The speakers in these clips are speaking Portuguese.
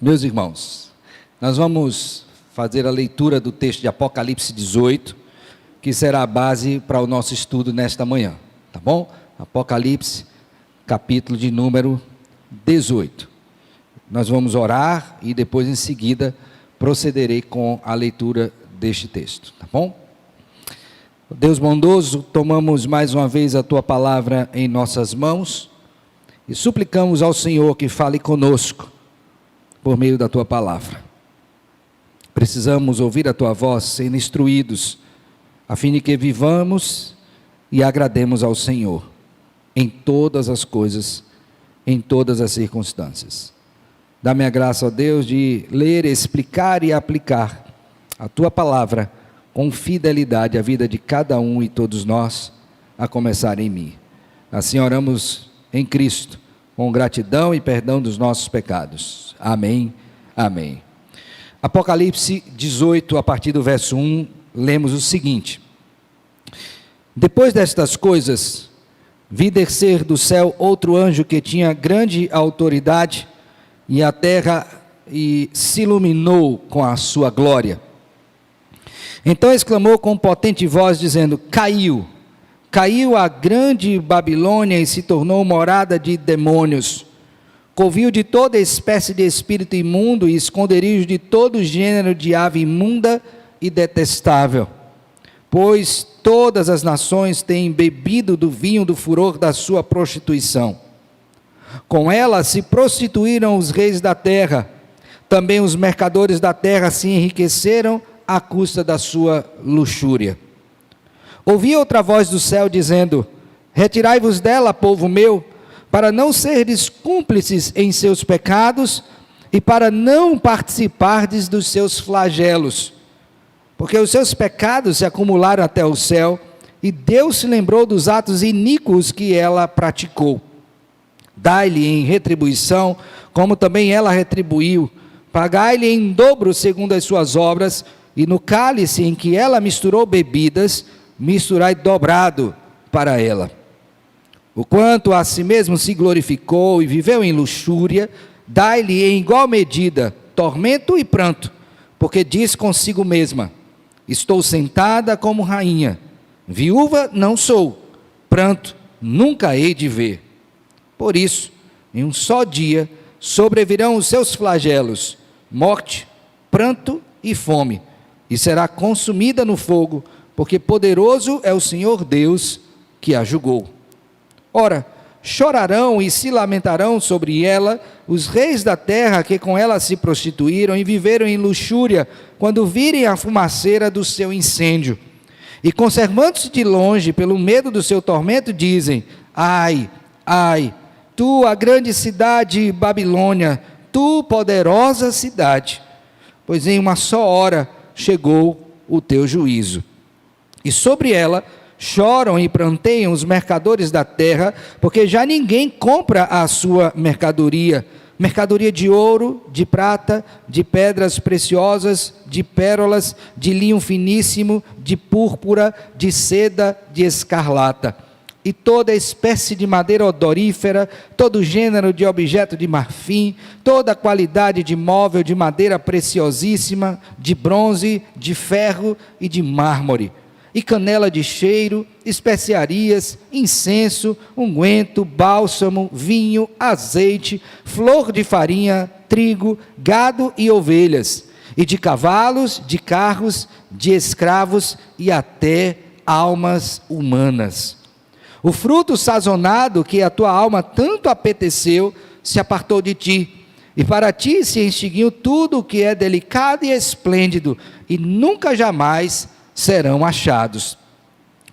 Meus irmãos, nós vamos fazer a leitura do texto de Apocalipse 18, que será a base para o nosso estudo nesta manhã, tá bom? Apocalipse, capítulo de número 18. Nós vamos orar e depois em seguida procederei com a leitura deste texto, tá bom? Deus bondoso, tomamos mais uma vez a Tua palavra em nossas mãos e suplicamos ao Senhor que fale conosco por meio da Tua palavra. Precisamos ouvir a Tua voz, sendo instruídos, a fim de que vivamos e agrademos ao Senhor em todas as coisas, em todas as circunstâncias. Dá-me a graça, ó Deus, de ler, explicar e aplicar a Tua palavra com fidelidade à vida de cada um e todos nós, a começar em mim. Assim oramos em Cristo, com gratidão e perdão dos nossos pecados. Amém, amém. Apocalipse 18, a partir do verso 1, lemos o seguinte: Depois destas coisas, vi descer do céu outro anjo que tinha grande autoridade, e a terra se iluminou com a sua glória. Então exclamou com potente voz, dizendo: Caiu a grande Babilônia e se tornou morada de demônios, covil de toda espécie de espírito imundo e esconderijo de todo gênero de ave imunda e detestável. Pois todas as nações têm bebido do vinho do furor da sua prostituição. Com ela se prostituíram os reis da terra, também os mercadores da terra se enriqueceram à custa da sua luxúria. Ouvi outra voz do céu dizendo: Retirai-vos dela, povo meu, para não serdes cúmplices em seus pecados e para não participardes dos seus flagelos, porque os seus pecados se acumularam até o céu, e Deus se lembrou dos atos iníquos que ela praticou. Dai-lhe em retribuição, como também ela retribuiu, pagai-lhe em dobro segundo as suas obras, e no cálice em que ela misturou bebidas, misturai dobrado para ela. O quanto a si mesmo se glorificou e viveu em luxúria, dai-lhe em igual medida tormento e pranto, porque diz consigo mesma: Estou sentada como rainha, viúva não sou, pranto nunca hei de ver. Por isso, em um só dia, sobrevirão os seus flagelos, morte, pranto e fome, e será consumida no fogo, porque poderoso é o Senhor Deus que a julgou. Ora, chorarão e se lamentarão sobre ela os reis da terra que com ela se prostituíram e viveram em luxúria, quando virem a fumaceira do seu incêndio. E conservando-se de longe pelo medo do seu tormento, dizem: Ai, ai, tu, a grande cidade Babilônia, tu, poderosa cidade, pois em uma só hora chegou o teu juízo. E sobre ela choram e pranteiam os mercadores da terra, porque já ninguém compra a sua mercadoria de ouro, de prata, de pedras preciosas, de pérolas, de linho finíssimo, de púrpura, de seda, de escarlata, e toda espécie de madeira odorífera, todo gênero de objeto de marfim, toda qualidade de móvel de madeira preciosíssima, de bronze, de ferro e de mármore, e canela de cheiro, especiarias, incenso, unguento, bálsamo, vinho, azeite, flor de farinha, trigo, gado e ovelhas, e de cavalos, de carros, de escravos e até almas humanas. O fruto sazonado que a tua alma tanto apeteceu se apartou de ti, e para ti se extinguiu tudo o que é delicado e esplêndido, e nunca jamais serão achados.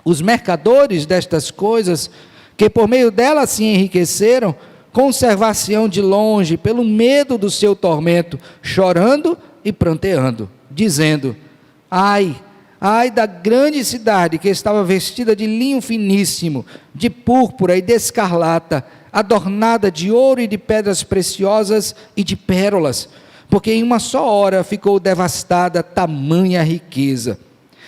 Os mercadores destas coisas, que por meio delas se enriqueceram, conservar-se-ão de longe, pelo medo do seu tormento, chorando e pranteando, dizendo: Ai, ai da grande cidade que estava vestida de linho finíssimo, de púrpura e de escarlata, adornada de ouro e de pedras preciosas e de pérolas, porque em uma só hora ficou devastada tamanha riqueza.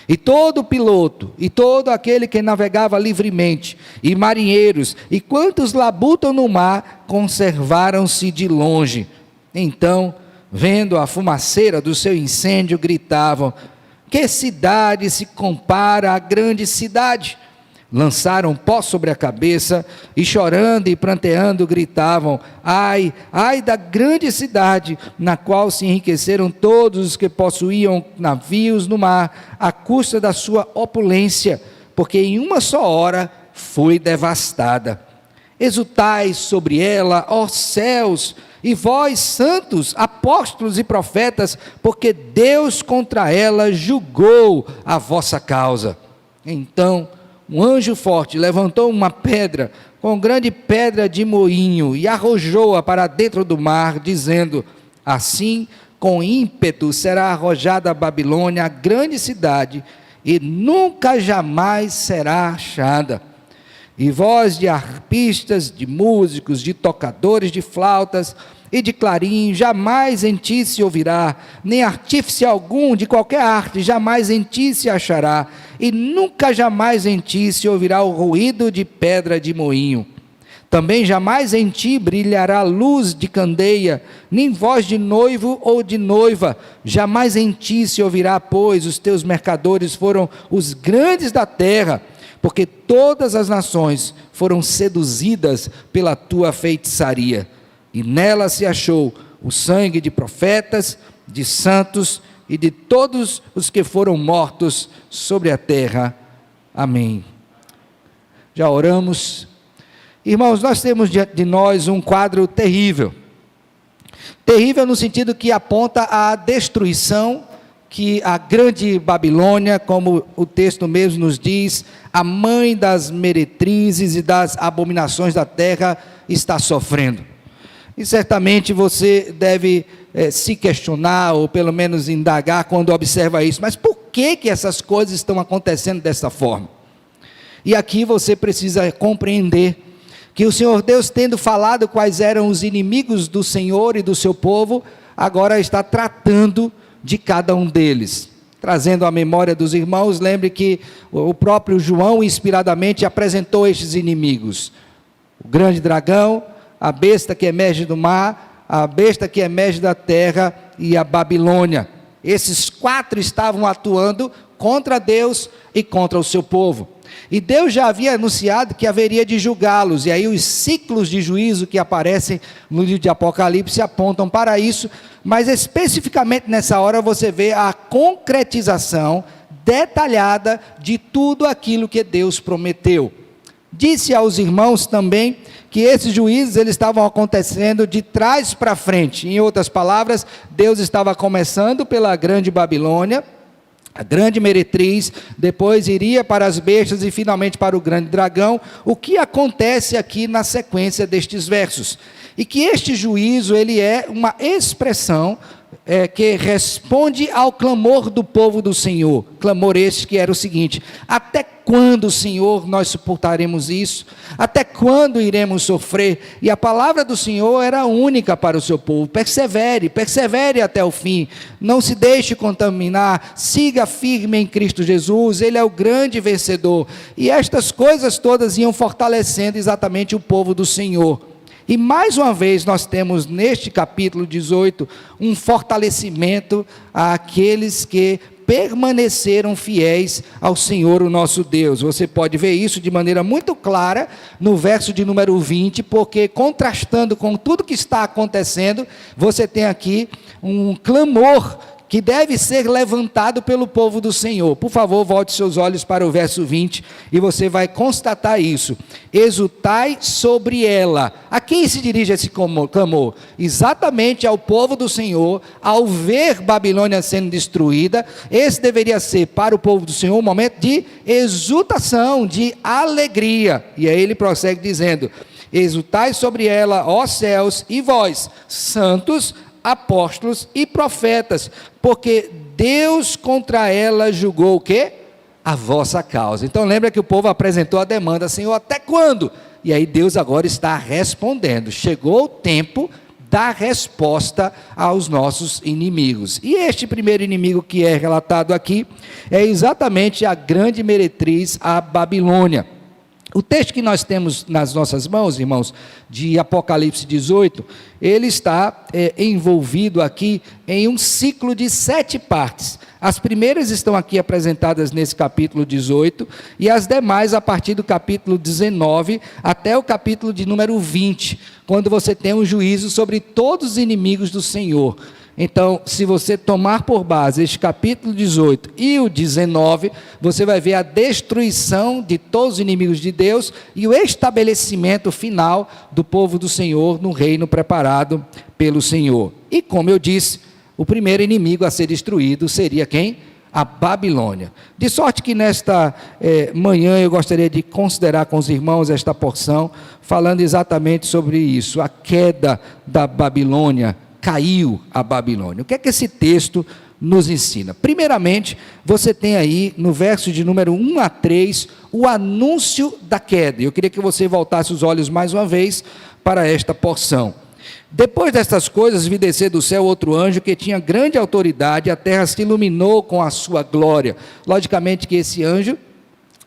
E todo piloto, e todo aquele que navegava livremente, e marinheiros, e quantos labutam no mar, conservaram-se de longe. Então vendo a fumaceira do seu incêndio, gritavam: que cidade se compara à grande cidade? Lançaram pó sobre a cabeça e, chorando e pranteando, gritavam: ai, ai da grande cidade, na qual se enriqueceram todos os que possuíam navios no mar, à custa da sua opulência, porque em uma só hora foi devastada. Exultai sobre ela, ó céus, e vós, santos, apóstolos e profetas, porque Deus contra ela julgou a vossa causa. Então um anjo forte levantou uma pedra, com grande pedra de moinho, e arrojou-a para dentro do mar, dizendo: assim, com ímpeto será arrojada a Babilônia, a grande cidade, e nunca jamais será achada. E voz de harpistas, de músicos, de tocadores de flautas e de clarim, jamais em ti se ouvirá, nem artífice algum de qualquer arte, jamais em ti se achará, e nunca jamais em ti se ouvirá o ruído de pedra de moinho. Também jamais em ti brilhará luz de candeia, nem voz de noivo ou de noiva, jamais em ti se ouvirá, pois os teus mercadores foram os grandes da terra, porque todas as nações foram seduzidas pela tua feitiçaria. E nela se achou o sangue de profetas, de santos e de todos os que foram mortos sobre a terra. Amém. Já oramos. Irmãos, nós temos diante de nós um quadro terrível. Terrível no sentido que aponta à destruição que a grande Babilônia, como o texto mesmo nos diz, a mãe das meretrizes e das abominações da terra, está sofrendo. E certamente você deve se questionar, ou pelo menos indagar quando observa isso, mas por que essas coisas estão acontecendo dessa forma? E aqui você precisa compreender que o Senhor Deus, tendo falado quais eram os inimigos do Senhor e do seu povo, agora está tratando de cada um deles. Trazendo à memória dos irmãos, lembre que o próprio João inspiradamente apresentou estes inimigos: o grande dragão, a besta que emerge do mar, a besta que emerge da terra e a Babilônia. Esses 4 estavam atuando contra Deus e contra o seu povo. E Deus já havia anunciado que haveria de julgá-los, e aí os ciclos de juízo que aparecem no livro de Apocalipse apontam para isso, mas especificamente nessa hora você vê a concretização detalhada de tudo aquilo que Deus prometeu. Disse aos irmãos também que esses juízos eles estavam acontecendo de trás para frente. Em outras palavras, Deus estava começando pela grande Babilônia, a grande meretriz, depois iria para as bestas e finalmente para o grande dragão. O que acontece aqui na sequência destes versos? E que este juízo ele é uma expressão que responde ao clamor do povo do Senhor. Clamor este que era o seguinte: até quando, Senhor, nós suportaremos isso? Até quando iremos sofrer? E a palavra do Senhor era única para o seu povo: persevere, persevere até o fim, não se deixe contaminar, siga firme em Cristo Jesus, Ele é o grande vencedor. E estas coisas todas iam fortalecendo exatamente o povo do Senhor. E mais uma vez nós temos neste capítulo 18 um fortalecimento àqueles que permaneceram fiéis ao Senhor o nosso Deus. Você pode ver isso de maneira muito clara no verso de número 20, porque contrastando com tudo que está acontecendo, você tem aqui um clamor que deve ser levantado pelo povo do Senhor. Por favor, volte seus olhos para o verso 20 e você vai constatar isso. Exultai sobre ela. A quem se dirige esse clamor? Exatamente ao povo do Senhor. Ao ver Babilônia sendo destruída, esse deveria ser para o povo do Senhor um momento de exultação, de alegria. E aí ele prossegue dizendo: exultai sobre ela, ó céus, e vós, santos, apóstolos e profetas, porque Deus contra ela julgou o quê? A vossa causa. Então lembra que o povo apresentou a demanda: Senhor, até quando? E aí Deus agora está respondendo. Chegou o tempo da resposta aos nossos inimigos. E este primeiro inimigo que é relatado aqui é exatamente a grande meretriz, a Babilônia. O texto que nós temos nas nossas mãos, irmãos, de Apocalipse 18, ele está envolvido aqui em um ciclo de 7 partes. As primeiras estão aqui apresentadas nesse capítulo 18, e as demais a partir do capítulo 19 até o capítulo de número 20, quando você tem um juízo sobre todos os inimigos do Senhor. Então, se você tomar por base este capítulo 18 e o 19, você vai ver a destruição de todos os inimigos de Deus e o estabelecimento final do povo do Senhor no reino preparado pelo Senhor. E como eu disse, o primeiro inimigo a ser destruído seria quem? A Babilônia. De sorte que nesta manhã eu gostaria de considerar com os irmãos esta porção, falando exatamente sobre isso, a queda da Babilônia. Caiu a Babilônia. O que é que esse texto nos ensina? Primeiramente, você tem aí no verso de número 1 a 3, o anúncio da queda. Eu queria que você voltasse os olhos mais uma vez para esta porção. Depois destas coisas, vi descer do céu outro anjo que tinha grande autoridade, a terra se iluminou com a sua glória. Logicamente que esse anjo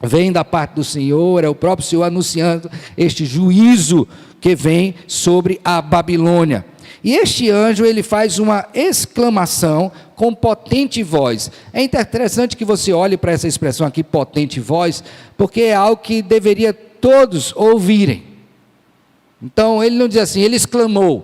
vem da parte do Senhor, é o próprio Senhor anunciando este juízo que vem sobre a Babilônia. E este anjo, ele faz uma exclamação com potente voz. É interessante que você olhe para essa expressão aqui, potente voz, porque é algo que deveria todos ouvirem. Então, ele não diz assim, ele exclamou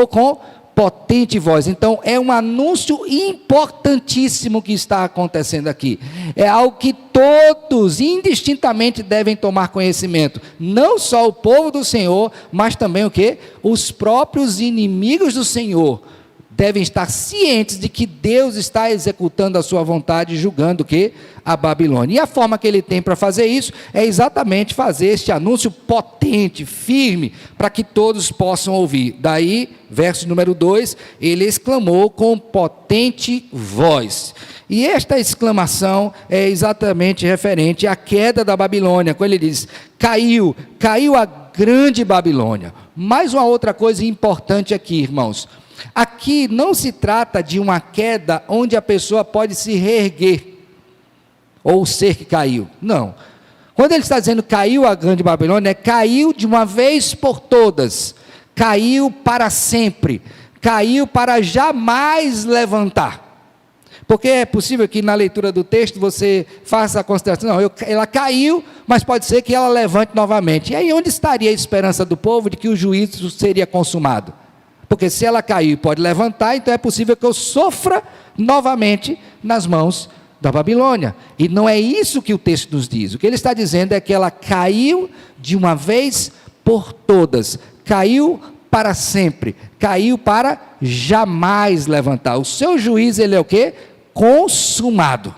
com potente voz. Então, é um anúncio importantíssimo que está acontecendo aqui. É algo que todos, indistintamente, devem tomar conhecimento. Não só o povo do Senhor, mas também o quê? Os próprios inimigos do Senhor devem estar cientes de que Deus está executando a sua vontade, julgando o quê? A Babilônia. E a forma que ele tem para fazer isso é exatamente fazer este anúncio potente, firme, para que todos possam ouvir. Daí, verso número 2, ele exclamou com potente voz. E esta exclamação é exatamente referente à queda da Babilônia, quando ele diz, caiu a grande Babilônia. Mais uma outra coisa importante aqui, irmãos. Aqui não se trata de uma queda onde a pessoa pode se reerguer, ou o ser que caiu, não. Quando ele está dizendo caiu a grande Babilônia, caiu de uma vez por todas, caiu para sempre, caiu para jamais levantar. Porque é possível que na leitura do texto você faça a consideração, não, ela caiu, mas pode ser que ela levante novamente. E aí onde estaria a esperança do povo de que o juízo seria consumado? Porque se ela caiu e pode levantar, então é possível que eu sofra novamente nas mãos da Babilônia. E não é isso que o texto nos diz. O que ele está dizendo é que ela caiu de uma vez por todas. Caiu para sempre. Caiu para jamais levantar. O seu juízo, ele é o quê? Consumado.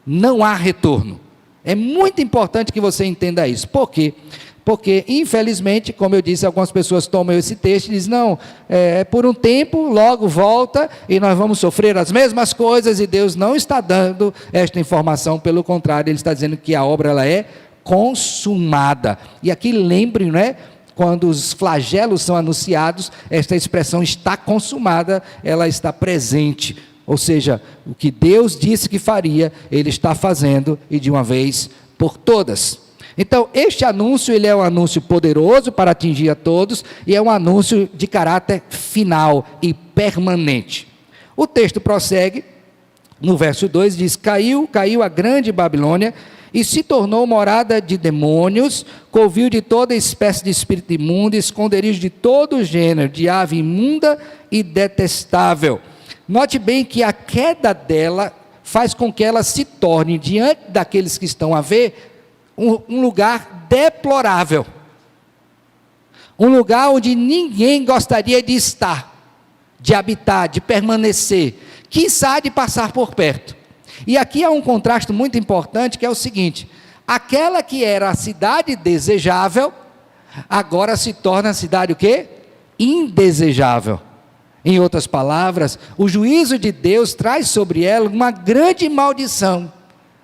Não há retorno. É muito importante que você entenda isso. Por quê? Porque, infelizmente, como eu disse, algumas pessoas tomam esse texto e dizem, não, por um tempo, logo volta e nós vamos sofrer as mesmas coisas, e Deus não está dando esta informação, pelo contrário, Ele está dizendo que a obra ela é consumada. E aqui lembrem, né, quando os flagelos são anunciados, esta expressão está consumada, ela está presente. Ou seja, o que Deus disse que faria, Ele está fazendo, e de uma vez por todas. Então, este anúncio, ele é um anúncio poderoso para atingir a todos, e é um anúncio de caráter final e permanente. O texto prossegue, no verso 2, diz, caiu a grande Babilônia, e se tornou morada de demônios, covil de toda espécie de espírito imundo, esconderijo de todo gênero, de ave imunda e detestável. Note bem que a queda dela faz com que ela se torne, diante daqueles que estão a ver, um lugar deplorável, um lugar onde ninguém gostaria de estar, de habitar, de permanecer, quiçá de passar por perto. E aqui há um contraste muito importante, que é o seguinte, aquela que era a cidade desejável, agora se torna a cidade o quê? Indesejável. Em outras palavras, o juízo de Deus traz sobre ela uma grande maldição,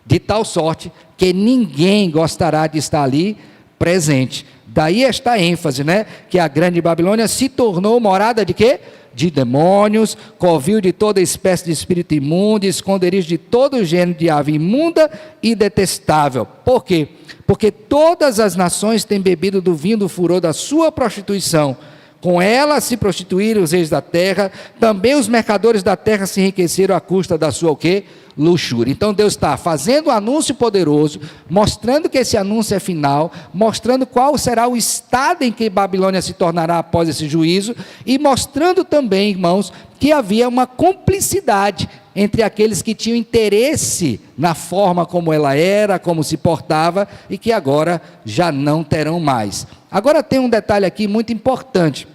de tal sorte que ninguém gostará de estar ali presente. Daí esta ênfase, né? Que a grande Babilônia se tornou morada de quê? de demônios, covil de toda espécie de espírito imundo, esconderijo de todo gênero de ave imunda e detestável. Por quê? Porque todas as nações têm bebido do vinho do furor da sua prostituição. Com ela se prostituíram os reis da terra, também os mercadores da terra se enriqueceram à custa da sua o quê? Luxúria. Então Deus está fazendo um anúncio poderoso, mostrando que esse anúncio é final, mostrando qual será o estado em que Babilônia se tornará após esse juízo, e mostrando também, irmãos, que havia uma cumplicidade entre aqueles que tinham interesse na forma como ela era, como se portava, e que agora já não terão mais. Agora tem um detalhe aqui muito importante,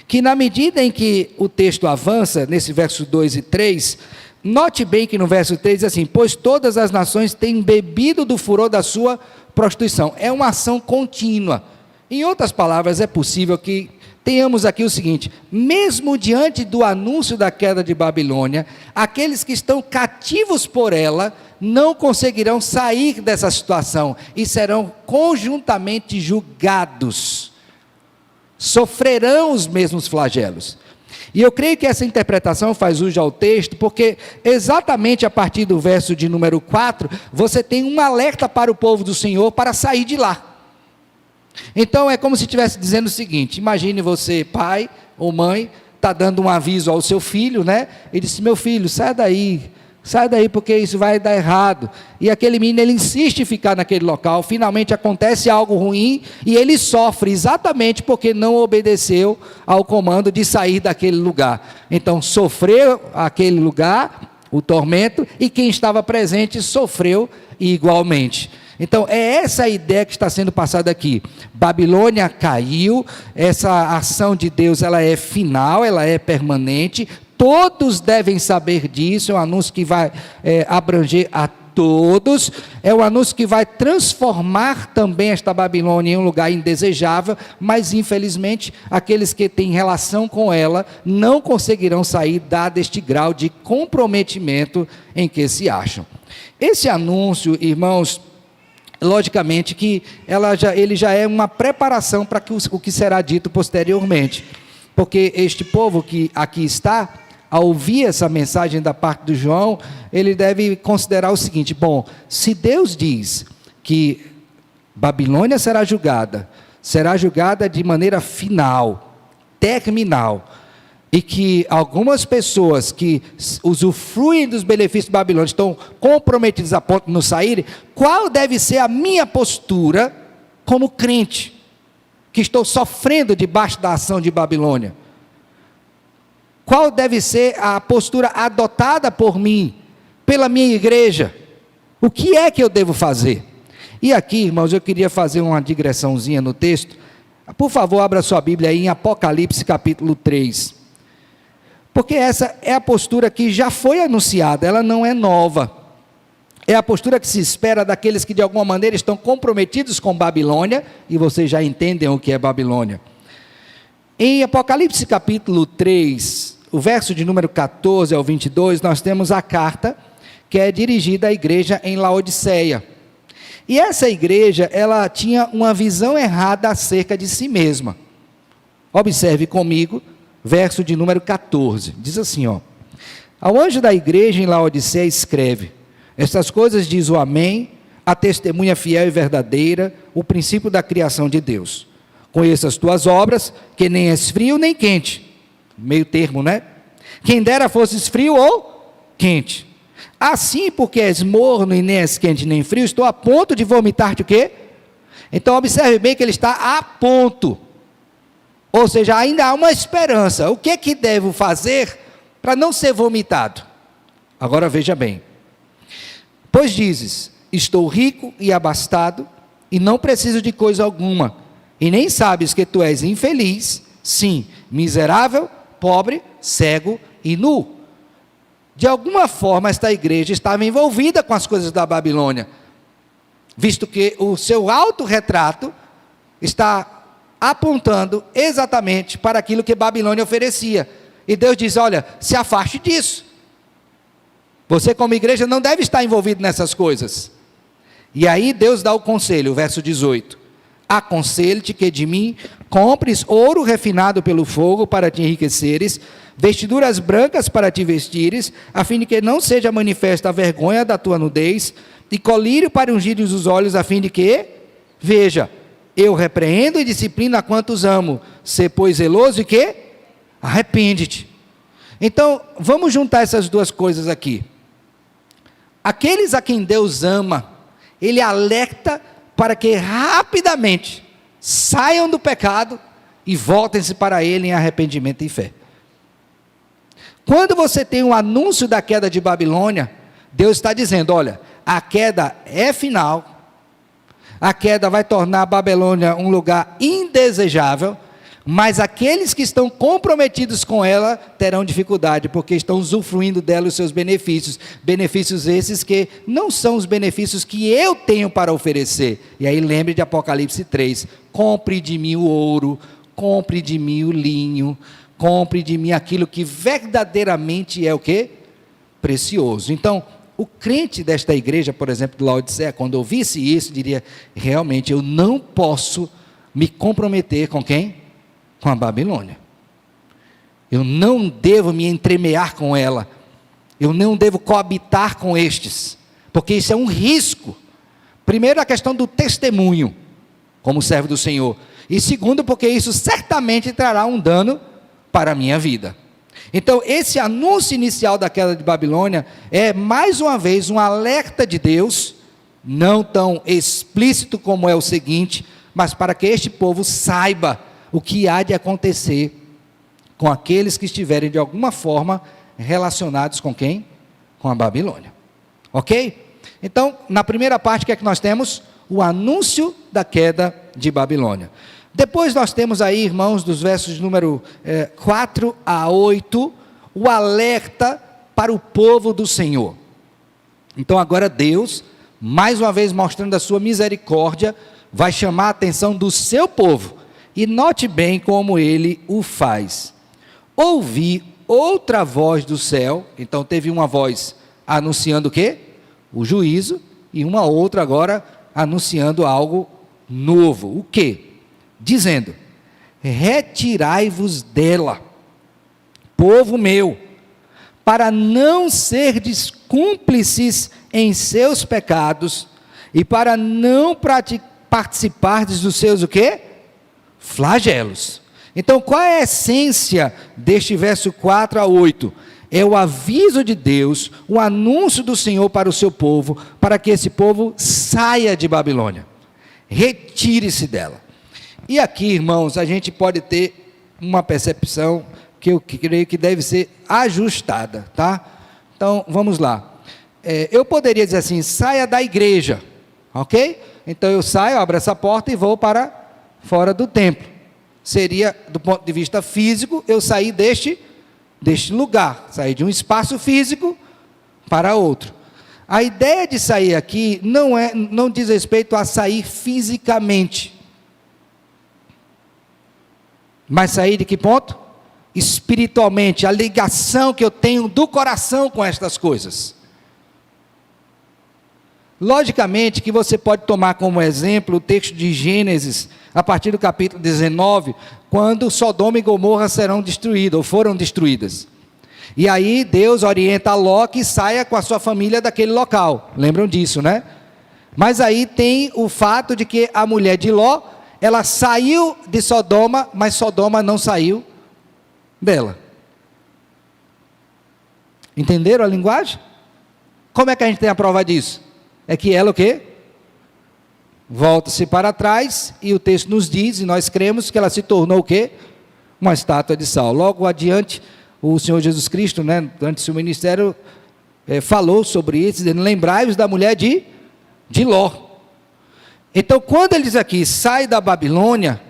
que na medida em que o texto avança, nesse verso 2 e 3, note bem que no verso 3 diz assim: pois todas as nações têm bebido do furor da sua prostituição. É uma ação contínua. Em outras palavras, é possível que tenhamos aqui o seguinte: mesmo diante do anúncio da queda de Babilônia, aqueles que estão cativos por ela não conseguirão sair dessa situação e serão conjuntamente julgados, sofrerão os mesmos flagelos. E eu creio que essa interpretação faz uso ao texto, porque exatamente a partir do verso de número 4, você tem um alerta para o povo do Senhor para sair de lá. Então é como se estivesse dizendo o seguinte: imagine você, pai ou mãe, está dando um aviso ao seu filho, né? E disse: meu filho, sai daí porque isso vai dar errado. E aquele menino, ele insiste em ficar naquele local, finalmente acontece algo ruim, e ele sofre exatamente porque não obedeceu ao comando de sair daquele lugar. Então sofreu aquele lugar, o tormento, e quem estava presente sofreu igualmente. Então é essa a ideia que está sendo passada aqui. Babilônia caiu, essa ação de Deus, ela é final, ela é permanente, todos devem saber disso. É um anúncio que vai abranger a todos, é um anúncio que vai transformar também esta Babilônia em um lugar indesejável, mas infelizmente aqueles que têm relação com ela não conseguirão sair dado este grau de comprometimento em que se acham. Esse anúncio, irmãos, logicamente que ele já é uma preparação para o que será dito posteriormente, porque este povo que aqui está, ao ouvir essa mensagem da parte de João, ele deve considerar o seguinte: bom, se Deus diz que Babilônia será julgada de maneira final, terminal, e que algumas pessoas que usufruem dos benefícios de Babilônia estão comprometidas a ponto de não saírem, qual deve ser a minha postura como crente, que estou sofrendo debaixo da ação de Babilônia? Qual deve ser a postura adotada por mim, pela minha igreja? O que é que eu devo fazer? E aqui, irmãos, eu queria fazer uma digressãozinha no texto. Por favor, abra sua Bíblia aí em Apocalipse capítulo 3. Porque essa é a postura que já foi anunciada, ela não é nova. É a postura que se espera daqueles que de alguma maneira estão comprometidos com Babilônia, e vocês já entendem o que é Babilônia. Em Apocalipse capítulo 3, o verso de número 14 ao 22, nós temos a carta que é dirigida à igreja em Laodiceia. E essa igreja, ela tinha uma visão errada acerca de si mesma. Observe comigo, verso de número 14, diz assim, ó: ao anjo da igreja em Laodiceia escreve: estas coisas diz o Amém, a testemunha fiel e verdadeira, o princípio da criação de Deus. Conheço as tuas obras, que nem és frio nem quente, meio termo, né? Quem dera fosses frio ou quente. Assim, porque és morno e nem és quente nem frio, estou a ponto de vomitar-te o quê? Então observe bem que ele está a ponto. Ou seja, ainda há uma esperança. O que é que devo fazer para não ser vomitado? Agora veja bem. Pois dizes: estou rico e abastado, e não preciso de coisa alguma, e nem sabes que tu és infeliz, sim, miserável, pobre, cego e nu. De alguma forma esta igreja estava envolvida com as coisas da Babilônia, visto que o seu autorretrato está apontando exatamente para aquilo que Babilônia oferecia. E Deus diz: olha, se afaste disso. Você como igreja não deve estar envolvido nessas coisas. E aí Deus dá o conselho, verso 18: aconselho-te que de mim compres ouro refinado pelo fogo para te enriqueceres, vestiduras brancas para te vestires, a fim de que não seja manifesta a vergonha da tua nudez, e colírio para ungires os olhos, a fim de que, veja, eu repreendo e disciplino a quantos amo, sê pois zeloso e que? Arrepende-te. Então, vamos juntar essas duas coisas aqui. Aqueles a quem Deus ama, Ele alerta para que rapidamente saiam do pecado e voltem-se para Ele em arrependimento e fé. Quando você tem um anúncio da queda de Babilônia, Deus está dizendo, olha, a queda é final, a queda vai tornar a Babilônia um lugar indesejável, mas aqueles que estão comprometidos com ela terão dificuldade, porque estão usufruindo dela os seus benefícios, benefícios esses que não são os benefícios que eu tenho para oferecer. E aí lembre de Apocalipse 3, compre de mim o ouro, compre de mim o linho, compre de mim aquilo que verdadeiramente é o quê? Precioso. Então, o crente desta igreja, por exemplo, de Laodiceia, quando ouvisse isso, diria, realmente eu não posso me comprometer com quem? Com a Babilônia. Eu não devo me entremear com ela, eu não devo coabitar com estes, porque isso é um risco. Primeiro, a questão do testemunho, como servo do Senhor, e segundo, porque isso certamente trará um dano para a minha vida. Então, esse anúncio inicial da queda de Babilônia é, mais uma vez, um alerta de Deus, não tão explícito como é o seguinte, mas para que este povo saiba o que há de acontecer com aqueles que estiverem de alguma forma relacionados com quem? Com a Babilônia. Ok? Então, na primeira parte, o que é que nós temos? O anúncio da queda de Babilônia. Depois nós temos aí, irmãos, dos versos número 4 a 8, o alerta para o povo do Senhor. Então agora Deus, mais uma vez mostrando a sua misericórdia, vai chamar a atenção do seu povo. E note bem como ele o faz. Ouvi outra voz do céu, então teve uma voz anunciando o quê? O juízo, e uma outra agora anunciando algo novo. O quê? Dizendo, retirai-vos dela, povo meu, para não serdes cúmplices em seus pecados, e para não participardes dos seus o quê? Flagelos. Então, qual é a essência deste verso 4 a 8? É o aviso de Deus, o anúncio do Senhor para o seu povo, para que esse povo saia de Babilônia, retire-se dela. E aqui, irmãos, a gente pode ter uma percepção que eu creio que deve ser ajustada, tá? Então, vamos lá. Eu poderia dizer assim, saia da igreja, ok? Então eu saio, abro essa porta e vou para fora do templo. Seria, do ponto de vista físico, eu sair deste lugar, sair de um espaço físico para outro. A ideia de sair aqui não diz respeito a sair fisicamente, mas sair de que ponto? Espiritualmente, a ligação que eu tenho do coração com estas coisas. Logicamente que você pode tomar como exemplo o texto de Gênesis, a partir do capítulo 19, quando Sodoma e Gomorra serão destruídas, ou foram destruídas. E aí Deus orienta Ló que saia com a sua família daquele local, lembram disso, né? Mas aí tem o fato de que a mulher de Ló, ela saiu de Sodoma, mas Sodoma não saiu dela. Entenderam a linguagem? Como é que a gente tem a prova disso? É que ela o quê? Volta-se para trás, e o texto nos diz, e nós cremos, que ela se tornou o quê? Uma estátua de sal. Logo adiante, o Senhor Jesus Cristo, né, durante o seu ministério, falou sobre isso, dizendo, lembrai-vos da mulher de Ló. Então, quando ele diz aqui, sai da Babilônia,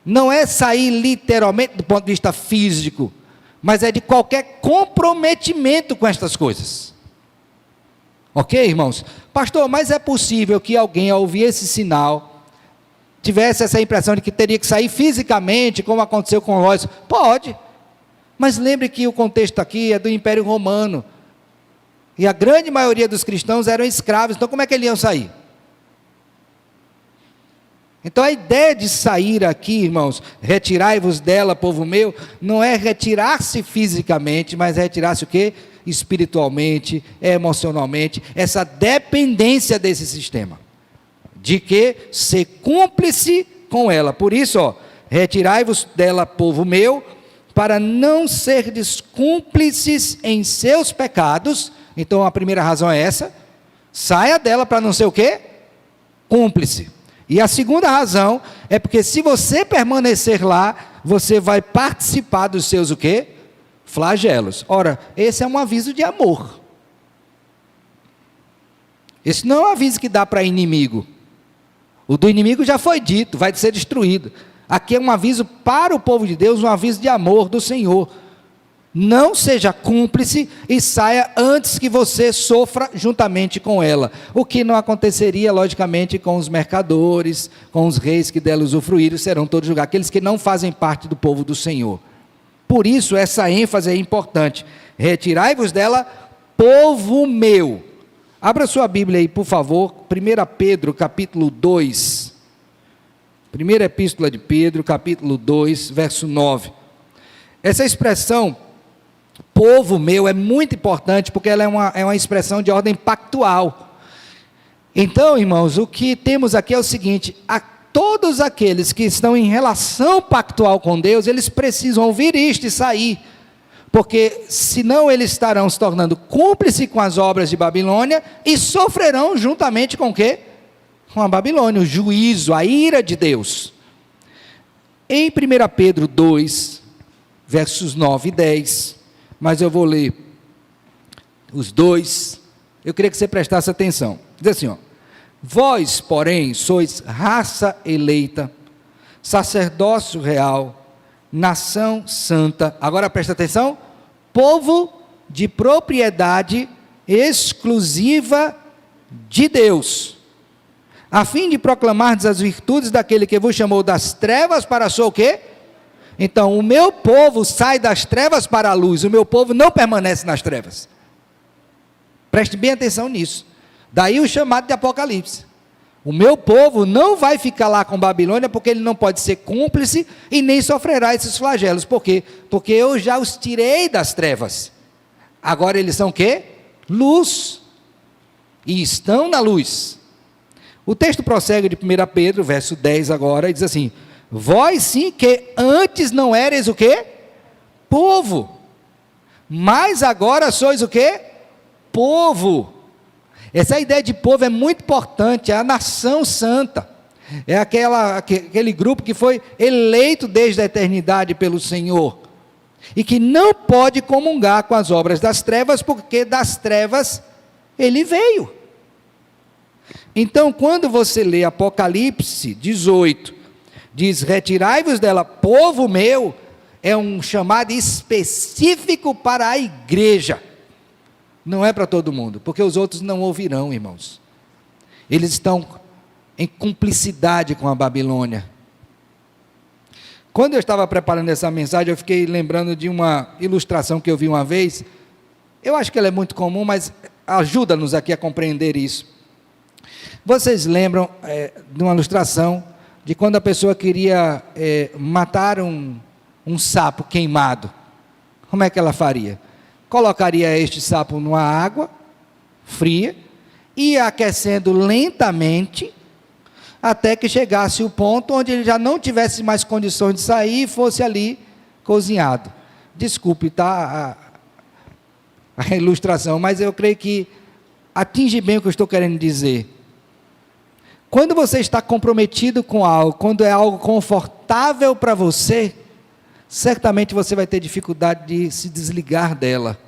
não é sair literalmente do ponto de vista físico, mas é de qualquer comprometimento com estas coisas. Ok, irmãos? Pastor, mas é possível que alguém, ao ouvir esse sinal, tivesse essa impressão de que teria que sair fisicamente, como aconteceu com Ló? Pode, mas lembre que o contexto aqui é do Império Romano, e a grande maioria dos cristãos eram escravos, então como é que eles iam sair? Então a ideia de sair aqui, irmãos, retirai-vos dela, povo meu, não é retirar-se fisicamente, mas retirar-se o quê? Espiritualmente, emocionalmente, essa dependência desse sistema. De que ser cúmplice com ela. Por isso, ó, retirai-vos dela, povo meu, para não serdes cúmplices em seus pecados. Então a primeira razão é essa. Saia dela para não ser o quê? Cúmplice. E a segunda razão é porque se você permanecer lá, você vai participar dos seus o quê? Flagelos. Ora, esse é um aviso de amor. Esse não é um aviso que dá para inimigo. O do inimigo já foi dito, vai ser destruído. Aqui é um aviso para o povo de Deus, um aviso de amor do Senhor. Não seja cúmplice e saia antes que você sofra juntamente com ela. O que não aconteceria, logicamente, com os mercadores, com os reis que dela usufruíram, serão todos julgados. Aqueles que não fazem parte do povo do Senhor. Por isso, essa ênfase é importante. Retirai-vos dela, povo meu. Abra sua Bíblia aí, por favor. 1 Pedro, capítulo 2. Primeira epístola de Pedro, capítulo 2, verso 9. Essa expressão, povo meu, é muito importante, porque ela é uma expressão de ordem pactual. Então, irmãos, o que temos aqui é o seguinte: a todos aqueles que estão em relação pactual com Deus, eles precisam ouvir isto e sair, porque senão eles estarão se tornando cúmplices com as obras de Babilônia e sofrerão juntamente com o quê? Com a Babilônia, o juízo, a ira de Deus. Em 1 Pedro 2, versos 9 e 10, mas eu vou ler os dois, eu queria que você prestasse atenção. Diz assim, ó: vós, porém, sois raça eleita, sacerdócio real, nação santa, agora presta atenção, povo de propriedade exclusiva de Deus, a fim de proclamardes as virtudes daquele que vos chamou das trevas para a sua o quê? Então, o meu povo sai das trevas para a luz, o meu povo não permanece nas trevas. Preste bem atenção nisso. Daí o chamado de Apocalipse. O meu povo não vai ficar lá com Babilônia, porque ele não pode ser cúmplice e nem sofrerá esses flagelos. Por quê? Porque eu já os tirei das trevas. Agora eles são o quê? Luz. E estão na luz. O texto prossegue de 1 Pedro, verso 10 agora, e diz assim: vós sim que antes não eres o quê? Povo. Mas agora sois o quê? Povo. Essa ideia de povo é muito importante, é a nação santa. É aquele grupo que foi eleito desde a eternidade pelo Senhor. E que não pode comungar com as obras das trevas, porque das trevas ele veio. Então, quando você lê Apocalipse 18, diz: retirai-vos dela, povo meu, é um chamado específico para a igreja. Não é para todo mundo, porque os outros não ouvirão, irmãos. Eles estão em cumplicidade com a Babilônia. Quando eu estava preparando essa mensagem, eu fiquei lembrando de uma ilustração que eu vi uma vez. Eu acho que ela é muito comum, mas ajuda-nos aqui a compreender isso. Vocês lembram de uma ilustração de quando a pessoa queria matar um sapo queimado? Como é que ela faria? Colocaria este sapo numa água fria, ia aquecendo lentamente, até que chegasse o ponto onde ele já não tivesse mais condições de sair e fosse ali cozinhado. Desculpe, tá, a ilustração, mas eu creio que atinge bem o que eu estou querendo dizer. Quando você está comprometido com algo, quando é algo confortável para você, certamente você vai ter dificuldade de se desligar dela.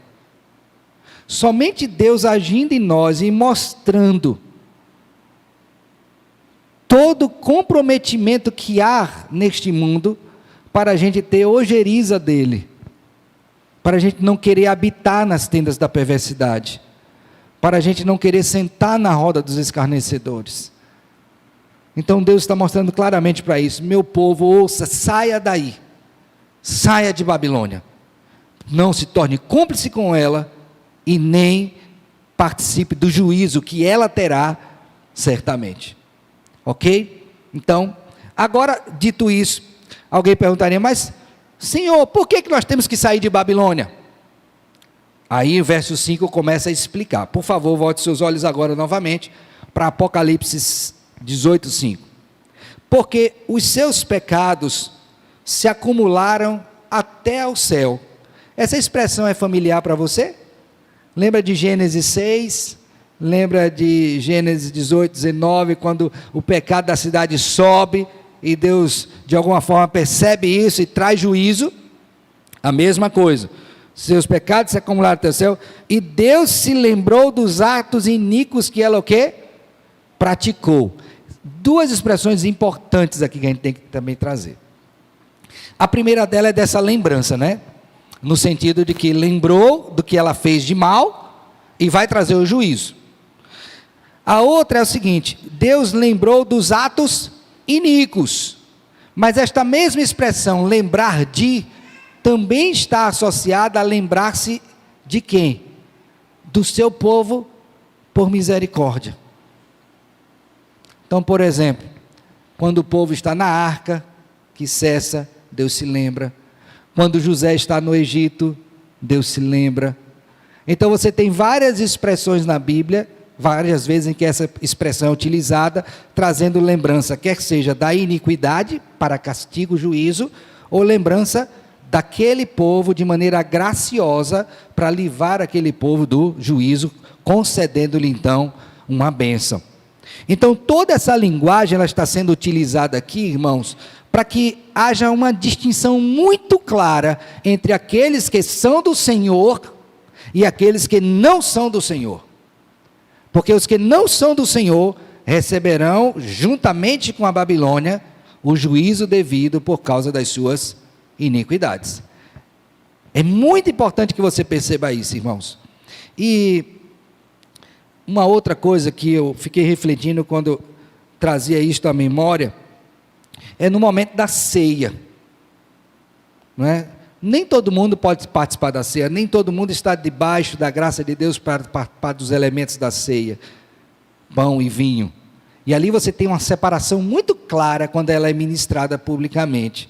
Somente Deus agindo em nós e mostrando todo o comprometimento que há neste mundo, para a gente ter ojeriza dele, para a gente não querer habitar nas tendas da perversidade, para a gente não querer sentar na roda dos escarnecedores. Então Deus está mostrando claramente para isso: meu povo, ouça, saia daí, saia de Babilônia, não se torne cúmplice com ela, e nem participe do juízo que ela terá, certamente. Ok? Então, Agora, dito isso, alguém perguntaria, mas, Senhor, por que nós temos que sair de Babilônia? Aí, o verso 5 começa a explicar. Por favor, volte seus olhos agora novamente para Apocalipse 18, 5. Porque os seus pecados se acumularam até ao céu. Essa expressão é familiar para você? Lembra de Gênesis 6? Lembra de Gênesis 18, 19, quando o pecado da cidade sobe e Deus, de alguma forma, percebe isso e traz juízo? A mesma coisa. Seus pecados se acumularam até o céu, e Deus se lembrou dos atos iníquos que ela o quê? Praticou. Duas expressões importantes aqui que a gente tem que também trazer. A primeira dela é dessa lembrança, né? No sentido de que lembrou do que ela fez de mal e vai trazer o juízo. A outra é o seguinte: Deus lembrou dos atos iníquos. Mas esta mesma expressão, lembrar de, também está associada a lembrar-se de quem? Do seu povo por misericórdia. Então, por exemplo, quando o povo está na arca, que cessa, Deus se lembra. Quando José está no Egito, Deus se lembra. Então você tem várias expressões na Bíblia, várias vezes em que essa expressão é utilizada, trazendo lembrança, quer seja da iniquidade para castigo, juízo, ou lembrança daquele povo de maneira graciosa para livrar aquele povo do juízo, concedendo-lhe então uma bênção. Então toda essa linguagem ela está sendo utilizada aqui, irmãos, para que haja uma distinção muito clara entre aqueles que são do Senhor e aqueles que não são do Senhor. Porque os que não são do Senhor receberão, juntamente com a Babilônia, o juízo devido por causa das suas iniquidades. É muito importante que você perceba isso, irmãos. E uma outra coisa que eu fiquei refletindo quando trazia isto à memória, é no momento da ceia, não é? Nem todo mundo pode participar da ceia, nem todo mundo está debaixo da graça de Deus para participar dos elementos da ceia, pão e vinho, e ali você tem uma separação muito clara quando ela é ministrada publicamente.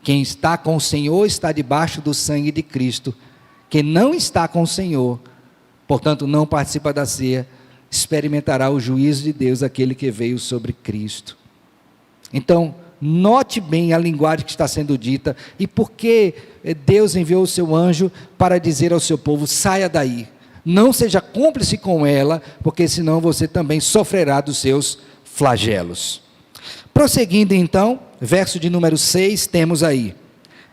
Quem está com o Senhor está debaixo do sangue de Cristo, quem não está com o Senhor, portanto não participa da ceia, experimentará o juízo de Deus, aquele que veio sobre Cristo. Então, note bem a linguagem que está sendo dita, e por que Deus enviou o seu anjo para dizer ao seu povo, saia daí, não seja cúmplice com ela, porque senão você também sofrerá dos seus flagelos. Prosseguindo então, verso de número 6, temos aí,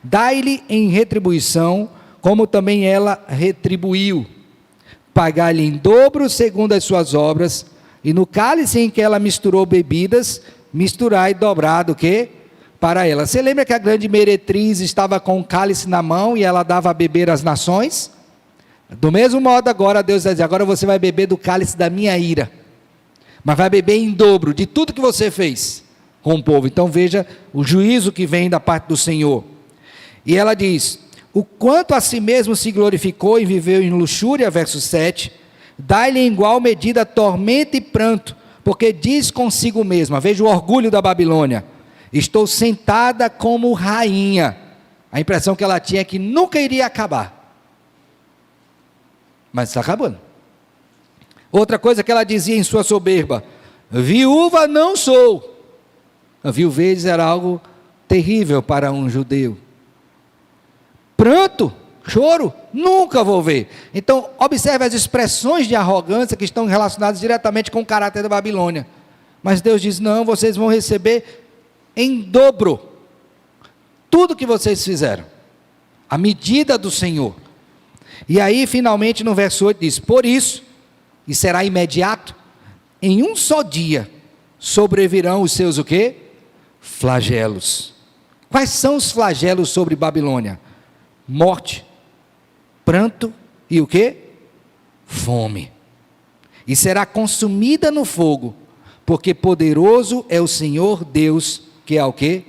dai-lhe em retribuição, como também ela retribuiu, pagai-lhe em dobro segundo as suas obras, e no cálice em que ela misturou bebidas, misturai dobrado o quê? Para ela. Você lembra que a grande meretriz estava com o cálice na mão e ela dava a beber às nações? Do mesmo modo agora Deus vai dizer, agora você vai beber do cálice da minha ira, mas vai beber em dobro de tudo que você fez com o povo. Então veja o juízo que vem da parte do Senhor. E ela diz, o quanto a si mesmo se glorificou e viveu em luxúria, verso 7, dai-lhe em igual medida tormento e pranto, porque diz consigo mesma, veja o orgulho da Babilônia, estou sentada como rainha. A impressão que ela tinha é que nunca iria acabar, mas está acabando. Outra coisa que ela dizia em sua soberba, viúva não sou. A viuvez era algo terrível para um judeu. Pranto, choro, nunca vou ver. Então, observe as expressões de arrogância que estão relacionadas diretamente com o caráter da Babilônia. Mas Deus diz, não, vocês vão receber em dobro tudo que vocês fizeram, a medida do Senhor. E aí, finalmente, no verso 8 diz, por isso, e será imediato, em um só dia, sobrevirão os seus o quê? Flagelos. Quais são os flagelos sobre Babilônia? Morte, pranto e o quê? Fome. E será consumida no fogo, porque poderoso é o Senhor Deus, que é o quê?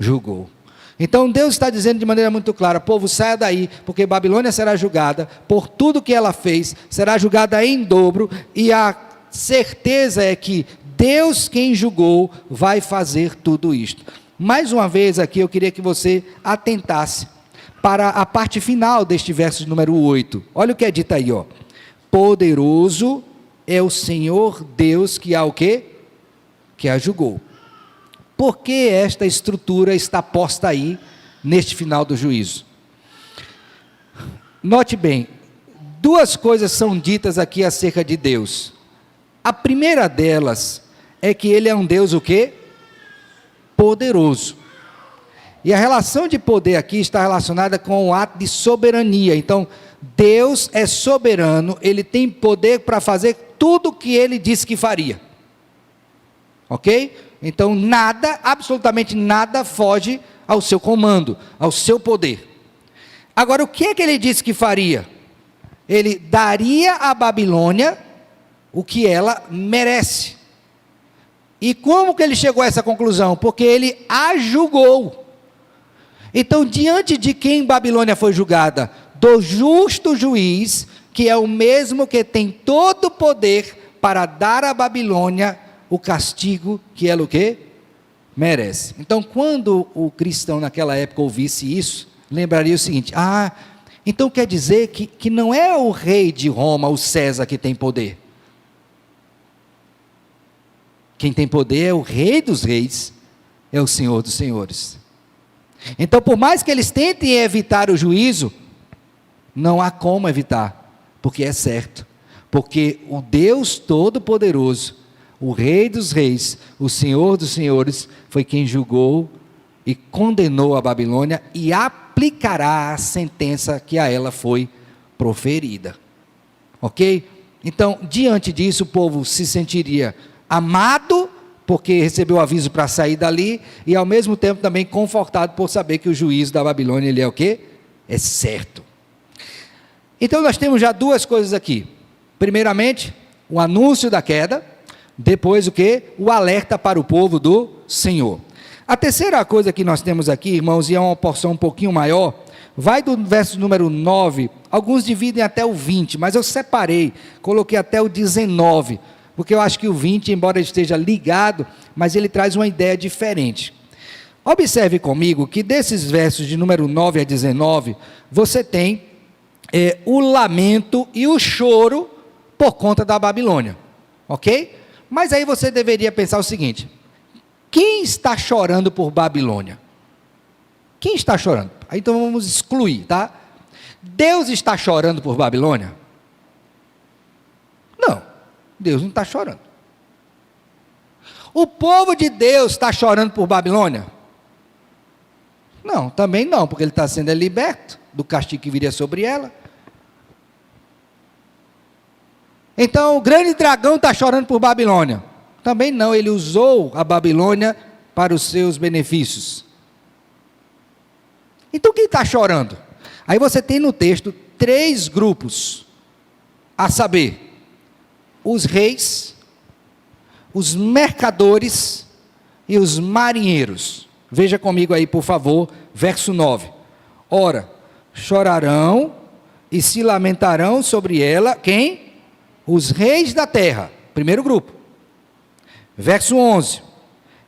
Julgou. Então Deus está dizendo de maneira muito clara, povo, saia daí, porque Babilônia será julgada, por tudo que ela fez, será julgada em dobro, e a certeza é que Deus quem julgou vai fazer tudo isto. Mais uma vez aqui eu queria que você atentasse para a parte final deste verso de número 8. Olha o que é dito aí, ó. Poderoso é o Senhor Deus que a o quê? Que a julgou. Por que esta estrutura está posta aí neste final do juízo? Note bem, duas coisas são ditas aqui acerca de Deus. A primeira delas é que ele é um Deus o quê? Poderoso. E a relação de poder aqui está relacionada com o ato de soberania. Então, Deus é soberano, ele tem poder para fazer tudo o que ele disse que faria. Ok? Então, nada, absolutamente nada foge ao seu comando, ao seu poder. Agora, o que é que ele disse que faria? Ele daria à Babilônia o que ela merece. E como que ele chegou a essa conclusão? Porque ele a julgou. Então, diante de quem Babilônia foi julgada? Do justo juiz, que é o mesmo que tem todo o poder para dar à Babilônia o castigo que ela o quê? Merece. Então, quando o cristão naquela época ouvisse isso, lembraria o seguinte: então quer dizer que não é o rei de Roma, o César, que tem poder. Quem tem poder é o rei dos reis, é o Senhor dos senhores. Então, por mais que eles tentem evitar o juízo, não há como evitar, porque é certo. Porque o Deus Todo-Poderoso, o Rei dos reis, o Senhor dos senhores, foi quem julgou e condenou a Babilônia e aplicará a sentença que a ela foi proferida. Ok? Então, diante disso, o povo se sentiria amado, porque recebeu o aviso para sair dali, e ao mesmo tempo também confortado por saber que o juízo da Babilônia, ele é o quê? É certo. Então nós temos já duas coisas aqui. Primeiramente, o anúncio da queda, depois o quê? O alerta para o povo do Senhor. A terceira coisa que nós temos aqui, irmãos, e é uma porção um pouquinho maior, vai do verso número 9, alguns dividem até o 20, mas eu separei, coloquei até o 19, porque eu acho que o 20, embora esteja ligado, mas ele traz uma ideia diferente. Observe comigo que desses versos de número 9 a 19, você tem o lamento e o choro por conta da Babilônia, ok? Mas aí você deveria pensar o seguinte: quem está chorando por Babilônia? Quem está chorando? Aí então vamos excluir, tá? Deus está chorando por Babilônia? Não, Deus não está chorando. O povo de Deus está chorando por Babilônia? Não, também não, porque ele está sendo liberto do castigo que viria sobre ela. Então o grande dragão está chorando por Babilônia? Também não, ele usou a Babilônia para os seus benefícios. Então quem está chorando? Aí você tem no texto 3 grupos, a saber, os reis, os mercadores e os marinheiros. Veja comigo aí, por favor, verso 9. Ora, chorarão e se lamentarão sobre ela, quem? Os reis da terra, primeiro grupo. Verso 11.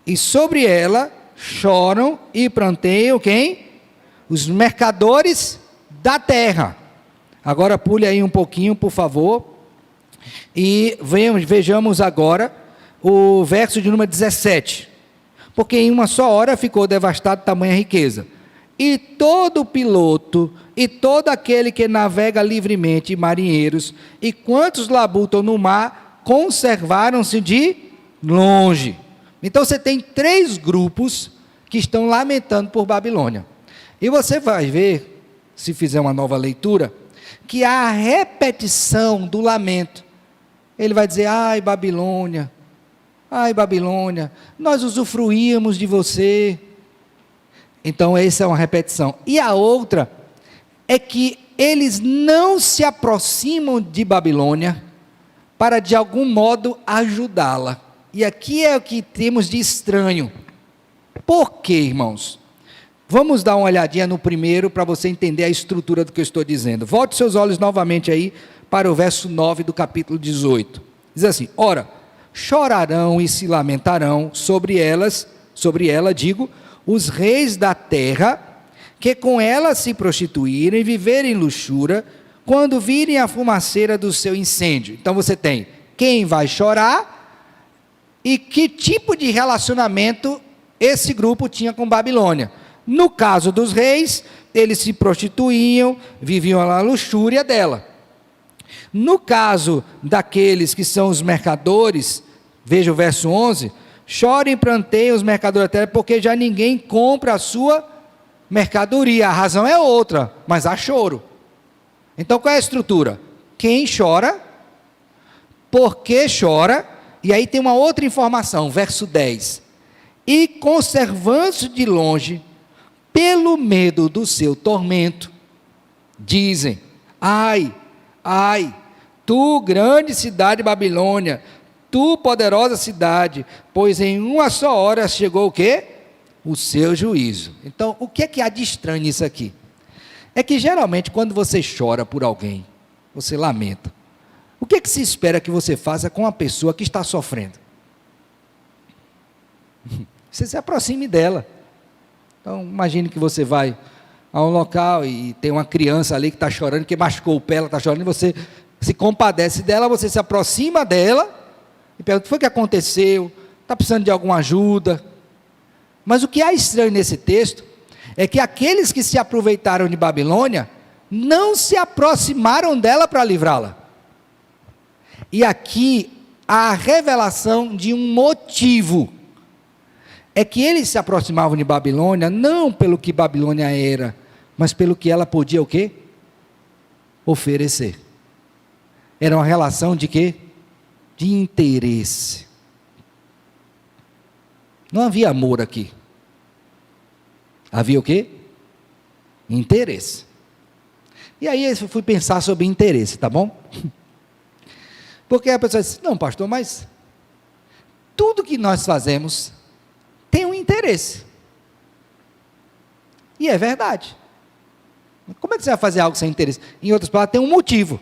E sobre ela choram e pranteiam, quem? Os mercadores da terra. Agora pule aí um pouquinho, por favor, e vejamos agora o verso de número 17. Porque em uma só hora ficou devastado tamanha riqueza. E todo piloto, e todo aquele que navega livremente, marinheiros, e quantos labutam no mar, conservaram-se de longe. Então você tem 3 grupos que estão lamentando por Babilônia. E você vai ver, se fizer uma nova leitura, que há a repetição do lamento. Ele vai dizer: ai Babilônia, nós usufruíamos de você. Então essa é uma repetição. E a outra é que eles não se aproximam de Babilônia para de algum modo ajudá-la. E aqui é o que temos de estranho. Por quê, irmãos? Vamos dar uma olhadinha no primeiro para você entender a estrutura do que eu estou dizendo. Volte seus olhos novamente aí para o verso 9 do capítulo 18. Diz assim: ora, chorarão e se lamentarão sobre ela, digo, os reis da terra, que com ela se prostituírem e viverem em luxúria, quando virem a fumaceira do seu incêndio. Então você tem quem vai chorar e que tipo de relacionamento esse grupo tinha com Babilônia. No caso dos reis, eles se prostituíam, viviam na luxúria dela. No caso daqueles que são os mercadores, veja o verso 11, chorem e planteiem os mercadores da terra, porque já ninguém compra a sua mercadoria. A razão é outra, mas há choro. Então qual é a estrutura? Quem chora, por que chora, e aí tem uma outra informação, verso 10. E conservando-se de longe, pelo medo do seu tormento, dizem, ai, ai, tu grande cidade Babilônia, tu poderosa cidade, pois em uma só hora chegou o quê? O seu juízo. Então, o que é que há de estranho nisso aqui? É que geralmente quando você chora por alguém, você lamenta, o que é que se espera que você faça com a pessoa que está sofrendo? Você se aproxime dela. Então, imagine que você vai a um local e tem uma criança ali que está chorando, que machucou o pé, ela está chorando, e você se compadece dela, você se aproxima dela e pergunta, o que foi que aconteceu? Está precisando de alguma ajuda? Mas o que há estranho nesse texto é que aqueles que se aproveitaram de Babilônia não se aproximaram dela para livrá-la. E aqui há a revelação de um motivo. É que eles se aproximavam de Babilônia não pelo que Babilônia era, mas pelo que ela podia o quê? Oferecer. Era uma relação de quê? De interesse. Não havia amor aqui. Havia o quê? Interesse. E aí eu fui pensar sobre interesse, tá bom? Porque a pessoa disse, não pastor, mas tudo que nós fazemos tem um interesse. E é verdade. Como é que você vai fazer algo sem interesse? Em outras palavras, tem um motivo.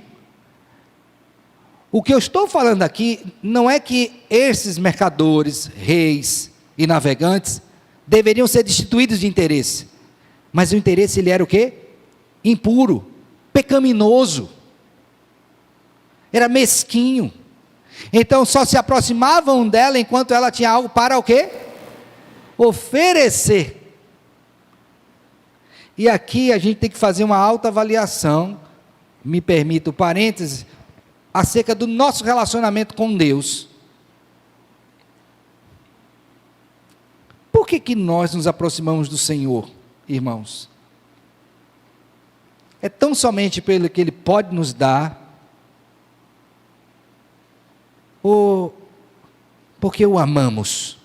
O que eu estou falando aqui não é que esses mercadores, reis e navegantes deveriam ser destituídos de interesse. Mas o interesse ele era o quê? Impuro, pecaminoso. Era mesquinho. Então só se aproximavam dela enquanto ela tinha algo para o quê? Oferecer. E aqui a gente tem que fazer uma autoavaliação, me permita o parênteses, acerca do nosso relacionamento com Deus. Por que nós nos aproximamos do Senhor, irmãos? É tão somente pelo que Ele pode nos dar, ou porque o amamos?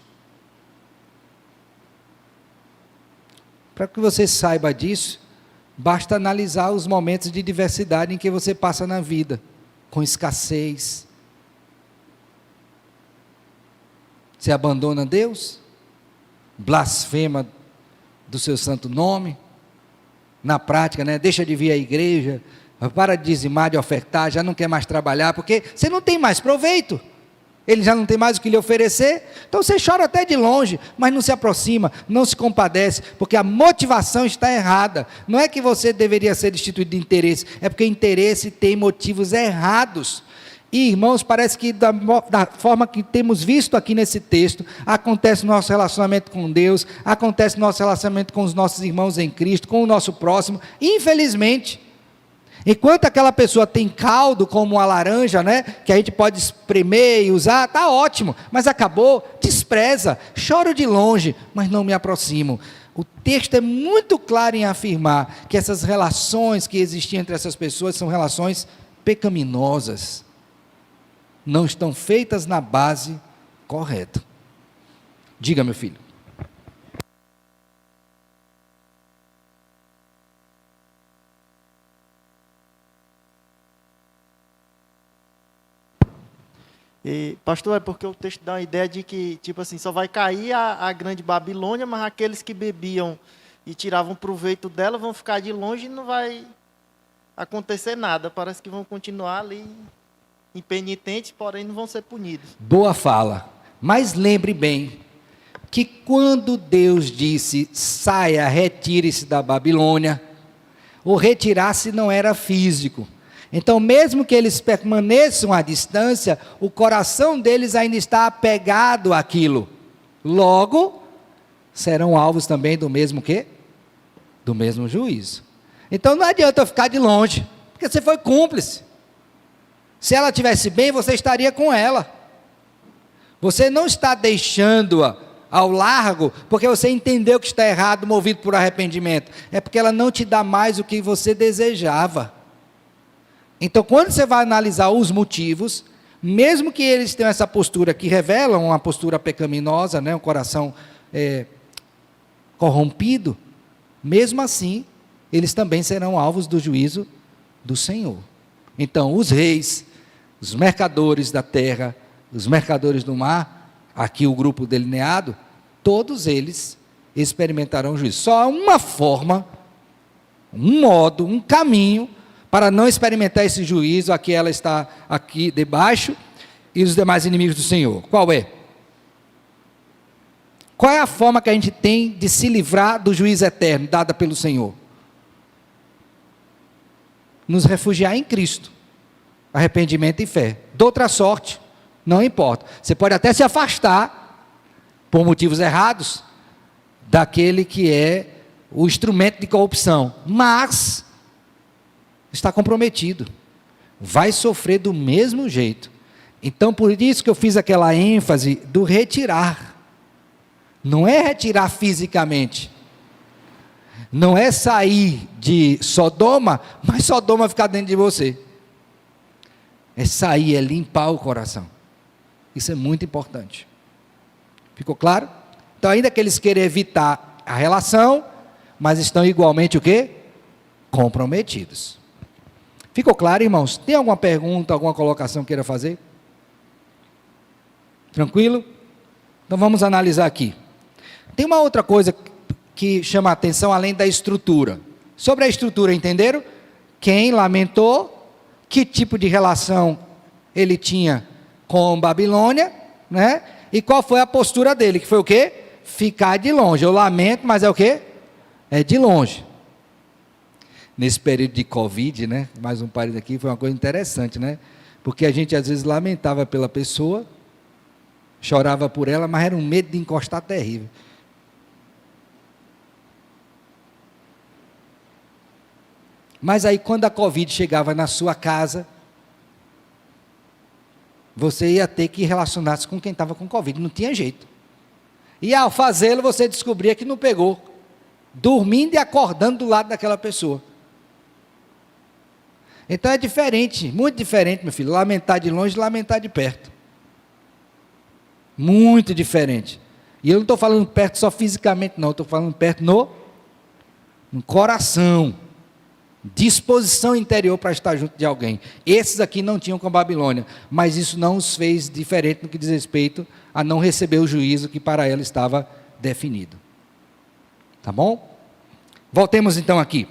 Para que você saiba disso, basta analisar os momentos de diversidade em que você passa na vida, com escassez. Você abandona Deus? Blasfema do seu santo nome? Na prática, né? Deixa de vir à igreja, para de dizimar, de ofertar, já não quer mais trabalhar, porque você não tem mais proveito. Ele já não tem mais o que lhe oferecer, então você chora até de longe, mas não se aproxima, não se compadece, porque a motivação está errada. Não é que você deveria ser destituído de interesse, é porque interesse tem motivos errados. E irmãos, parece que da forma que temos visto aqui nesse texto, acontece no nosso relacionamento com Deus, acontece no nosso relacionamento com os nossos irmãos em Cristo, com o nosso próximo, infelizmente. Enquanto aquela pessoa tem caldo como uma laranja, né, que a gente pode espremer e usar, está ótimo, mas acabou, despreza, choro de longe, mas não me aproximo. O texto é muito claro em afirmar que essas relações que existiam entre essas pessoas são relações pecaminosas, não estão feitas na base correta. Diga, meu filho. E, pastor, é porque o texto dá uma ideia de que, tipo assim, só vai cair a grande Babilônia, mas aqueles que bebiam e tiravam proveito dela vão ficar de longe e não vai acontecer nada. Parece que vão continuar ali impenitentes, porém não vão ser punidos. Boa fala. Mas lembre bem que quando Deus disse, saia, retire-se da Babilônia, o retirar-se não era físico. Então, mesmo que eles permaneçam à distância, o coração deles ainda está apegado àquilo. Logo, serão alvos também do mesmo quê? Do mesmo juízo. Então, não adianta eu ficar de longe, porque você foi cúmplice. Se ela estivesse bem, você estaria com ela. Você não está deixando-a ao largo, porque você entendeu que está errado, movido por arrependimento. É porque ela não te dá mais o que você desejava. Então, quando você vai analisar os motivos, mesmo que eles tenham essa postura que revela uma postura pecaminosa, né, um coração corrompido, mesmo assim, eles também serão alvos do juízo do Senhor. Então, os reis, os mercadores da terra, os mercadores do mar, aqui o grupo delineado, todos eles experimentarão juízo. Só há uma forma, um modo, um caminho para não experimentar esse juízo, aqui ela está aqui debaixo, e os demais inimigos do Senhor. Qual é? Qual é a forma que a gente tem de se livrar do juízo eterno, dada pelo Senhor? Nos refugiar em Cristo, arrependimento e fé. De outra sorte, não importa. Você pode até se afastar, por motivos errados, daquele que é o instrumento de corrupção, mas está comprometido, vai sofrer do mesmo jeito. Então, por isso que eu fiz aquela ênfase do retirar. Não é retirar fisicamente, não é sair de Sodoma, mas Sodoma ficar dentro de você. É sair, é limpar o coração. Isso é muito importante. Ficou claro? Então, ainda que eles queiram evitar a relação, mas estão igualmente o quê? Comprometidos. Ficou claro, irmãos? Tem alguma pergunta, alguma colocação que queira fazer? Tranquilo? Então vamos analisar aqui. Tem uma outra coisa que chama a atenção, além da estrutura. Sobre a estrutura, entenderam? Quem lamentou, que tipo de relação ele tinha com Babilônia, né? E qual foi a postura dele, que foi o quê? Ficar de longe. Eu lamento, mas é o quê? É de longe. Nesse período de Covid, né? Mais um parênteses aqui, foi uma coisa interessante, né? Porque a gente às vezes lamentava pela pessoa, chorava por ela, mas era um medo de encostar terrível. Mas aí quando a Covid chegava na sua casa, você ia ter que relacionar-se com quem estava com Covid, não tinha jeito. E ao fazê-lo, você descobria que não pegou, dormindo e acordando do lado daquela pessoa. Então é diferente, muito diferente, meu filho, lamentar de longe e lamentar de perto. Muito diferente. E eu não estou falando perto só fisicamente, não, estou falando perto no coração. Disposição interior para estar junto de alguém. Esses aqui não tinham com a Babilônia, mas isso não os fez diferente no que diz respeito a não receber o juízo que para ela estava definido. Tá bom? Voltemos então aqui.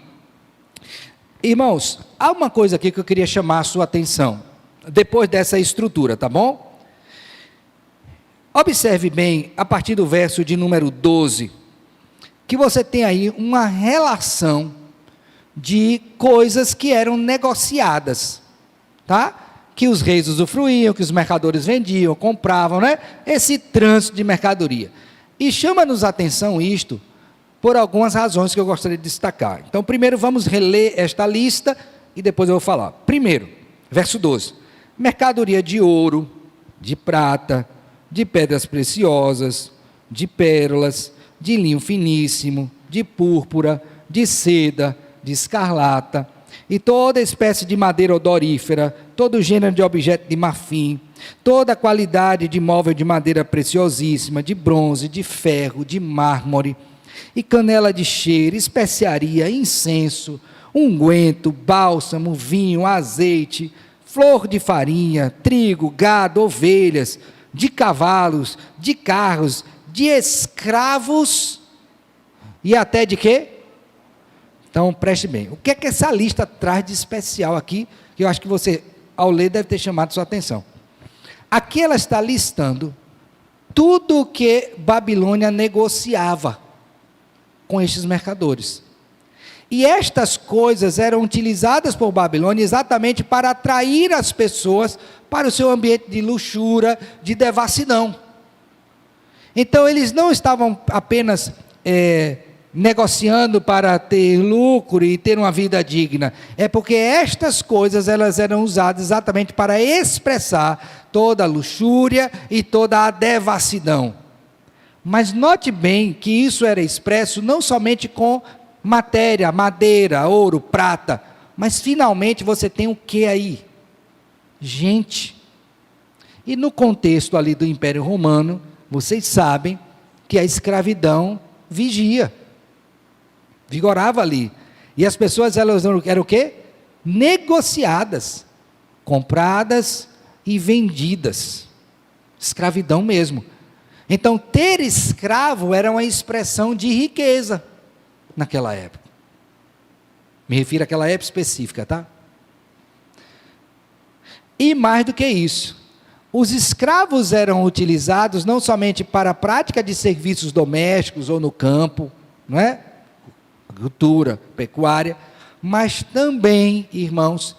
Irmãos, há uma coisa aqui que eu queria chamar a sua atenção, depois dessa estrutura, tá bom? Observe bem, a partir do verso de número 12, que você tem aí uma relação de coisas que eram negociadas, tá? Que os reis usufruíam, que os mercadores vendiam, compravam, né? Esse trânsito de mercadoria. E chama-nos a atenção isto, por algumas razões que eu gostaria de destacar. Então, primeiro vamos reler esta lista e depois eu vou falar. Primeiro, verso 12. Mercadoria de ouro, de prata, de pedras preciosas, de pérolas, de linho finíssimo, de púrpura, de seda, de escarlata, e toda espécie de madeira odorífera, todo gênero de objeto de marfim, toda qualidade de móvel de madeira preciosíssima, de bronze, de ferro, de mármore, e canela de cheiro, especiaria, incenso, unguento, bálsamo, vinho, azeite, flor de farinha, trigo, gado, ovelhas, de cavalos, de carros, de escravos, e até de quê? Então, preste bem. O que é que essa lista traz de especial aqui, que eu acho que você ao ler, deve ter chamado sua atenção. Aqui ela está listando tudo o que Babilônia negociava com estes mercadores. E estas coisas eram utilizadas por Babilônia exatamente para atrair as pessoas para o seu ambiente de luxúria, de devassidão. Então eles não estavam apenas negociando para ter lucro e ter uma vida digna. É porque estas coisas elas eram usadas exatamente para expressar toda a luxúria e toda a devassidão. Mas note bem que isso era expresso não somente com matéria, madeira, ouro, prata, mas finalmente você tem o que aí? Gente. E no contexto ali do Império Romano, vocês sabem que a escravidão vigorava ali. E as pessoas elas eram o quê? Negociadas, compradas e vendidas. Escravidão mesmo. Então, ter escravo era uma expressão de riqueza naquela época. Me refiro àquela época específica, tá? E mais do que isso, os escravos eram utilizados não somente para a prática de serviços domésticos ou no campo, não é? Agricultura, pecuária, mas também, irmãos,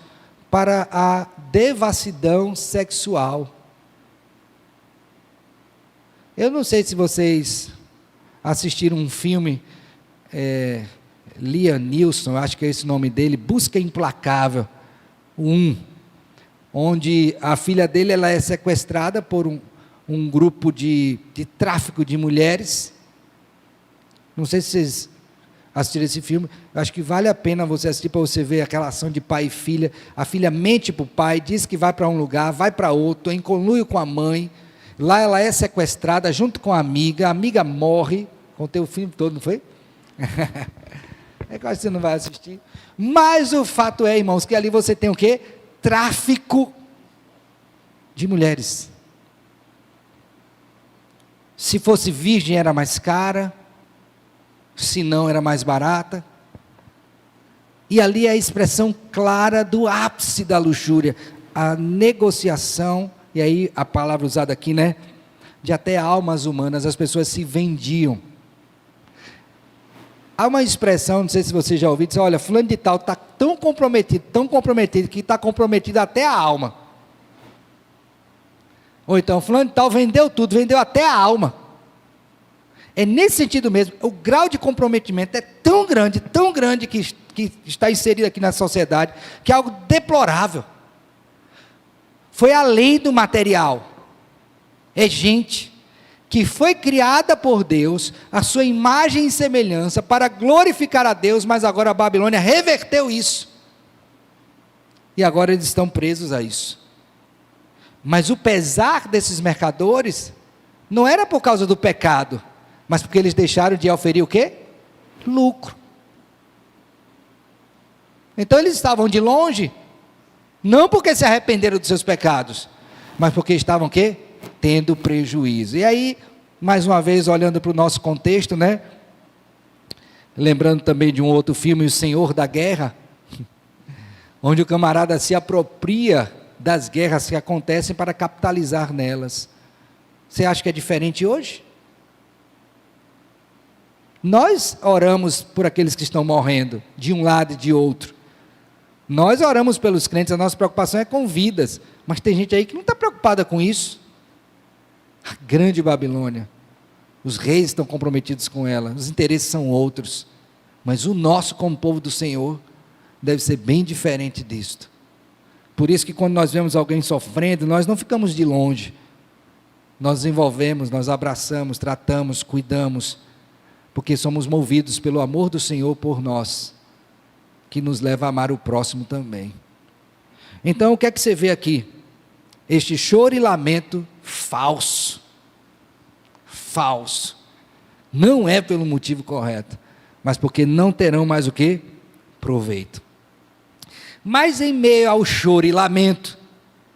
para a devassidão sexual. Eu não sei se vocês assistiram um filme, Liam Neeson, acho que é esse o nome dele, Busca Implacável 1, onde a filha dele ela é sequestrada por um grupo de tráfico de mulheres. Não sei se vocês assistiram esse filme, eu acho que vale a pena você assistir para você ver aquela ação de pai e filha. A filha mente para o pai, diz que vai para um lugar, vai para outro, em conluio com a mãe. Lá ela é sequestrada junto com a amiga morre. Contei o filme todo, não foi? É que eu acho que você não vai assistir. Mas o fato é, irmãos, que ali você tem o quê? Tráfico de mulheres. Se fosse virgem era mais cara, se não era mais barata. E ali é a expressão clara do ápice da luxúria, a negociação, e aí a palavra usada aqui, né? De até almas humanas, as pessoas se vendiam. Há uma expressão, não sei se você já ouviu, diz, olha, fulano de tal está tão comprometido, que está comprometido até a alma. Ou então, fulano de tal vendeu tudo, vendeu até a alma. É nesse sentido mesmo, o grau de comprometimento é tão grande que está inserido aqui na sociedade, que é algo deplorável. Foi além do material. É gente que foi criada por Deus, a sua imagem e semelhança, para glorificar a Deus, mas agora a Babilônia reverteu isso. E agora eles estão presos a isso. Mas o pesar desses mercadores, não era por causa do pecado, mas porque eles deixaram de oferir o quê? Lucro. Então eles estavam de longe, não porque se arrependeram dos seus pecados, mas porque estavam o quê? Tendo prejuízo. E aí, mais uma vez, olhando para o nosso contexto, né? Lembrando também de um outro filme, O Senhor da Guerra, onde o camarada se apropria das guerras que acontecem para capitalizar nelas. Você acha que é diferente hoje? Nós oramos por aqueles que estão morrendo, de um lado e de outro. Nós oramos pelos crentes, a nossa preocupação é com vidas, mas tem gente aí que não está preocupada com isso. A grande Babilônia, os reis estão comprometidos com ela, os interesses são outros, mas o nosso como povo do Senhor, deve ser bem diferente disto. Por isso que quando nós vemos alguém sofrendo, nós não ficamos de longe, nós nos envolvemos, nós abraçamos, tratamos, cuidamos, porque somos movidos pelo amor do Senhor por nós, que nos leva a amar o próximo também. Então o que é que você vê aqui? Este choro e lamento falso, não é pelo motivo correto, mas porque não terão mais o que? Proveito. Mas em meio ao choro e lamento,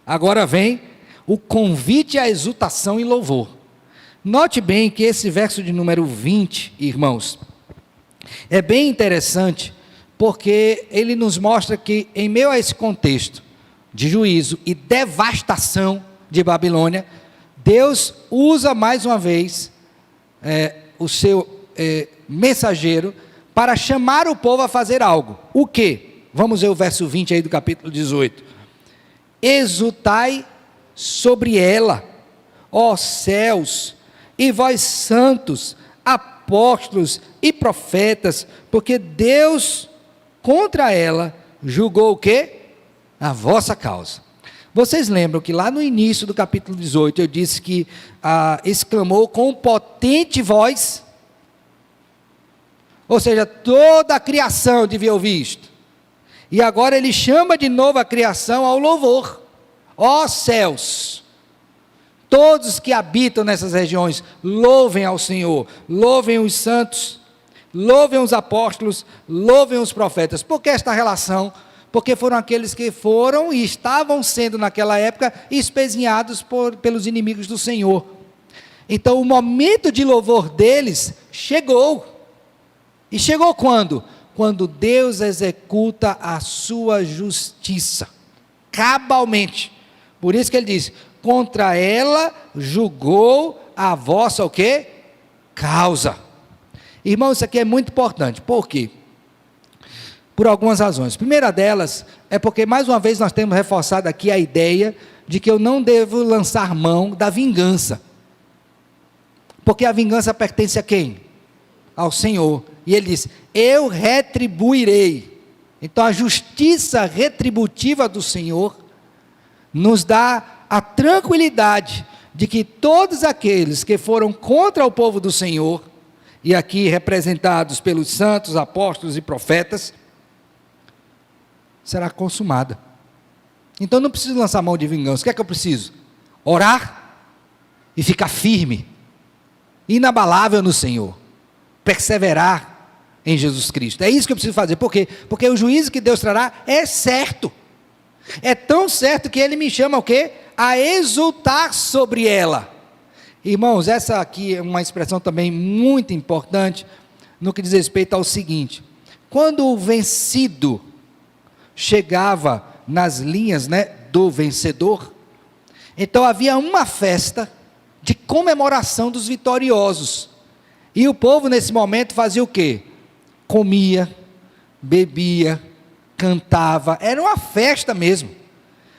agora vem o convite à exultação e louvor. Note bem que esse verso de número 20, irmãos, é bem interessante, porque ele nos mostra que em meio a esse contexto, de juízo e devastação de Babilônia, Deus usa mais uma vez o seu mensageiro para chamar o povo a fazer algo. O quê? Vamos ver o verso 20 aí do capítulo 18. Exultai sobre ela, ó céus, e vós santos, apóstolos e profetas, porque Deus contra ela julgou o quê? A vossa causa. Vocês lembram que lá no início do capítulo 18 eu disse que exclamou com potente voz, ou seja, toda a criação devia ouvir isto. E agora ele chama de novo a criação ao louvor. Ó céus, todos que habitam nessas regiões, louvem ao Senhor, louvem os santos, louvem os apóstolos, louvem os profetas. Por que esta relação? Porque foram aqueles que foram e estavam sendo naquela época espezinhados pelos inimigos do Senhor. Então o momento de louvor deles chegou. E chegou quando? Quando Deus executa a sua justiça, cabalmente. Por isso que ele diz, contra ela julgou a vossa o quê? Causa. Irmão, isso aqui é muito importante. Por quê? Por algumas razões. A primeira delas é porque, mais uma vez, nós temos reforçado aqui a ideia de que eu não devo lançar mão da vingança. Porque a vingança pertence a quem? Ao Senhor. E ele diz, eu retribuirei. Então a justiça retributiva do Senhor nos dá a tranquilidade de que todos aqueles que foram contra o povo do Senhor, e aqui representados pelos santos, apóstolos e profetas, será consumada. Então não preciso lançar mão de vingança. O que é que eu preciso? Orar e ficar firme, inabalável no Senhor, perseverar em Jesus Cristo. É isso que eu preciso fazer. Por quê? Porque o juízo que Deus trará é certo. É tão certo que ele me chama o quê? A exultar sobre ela. Irmãos, essa aqui é uma expressão também muito importante no que diz respeito ao seguinte: quando o vencido chegava nas linhas, do vencedor, então havia uma festa de comemoração dos vitoriosos. E o povo nesse momento fazia o quê? Comia, bebia, cantava, era uma festa mesmo.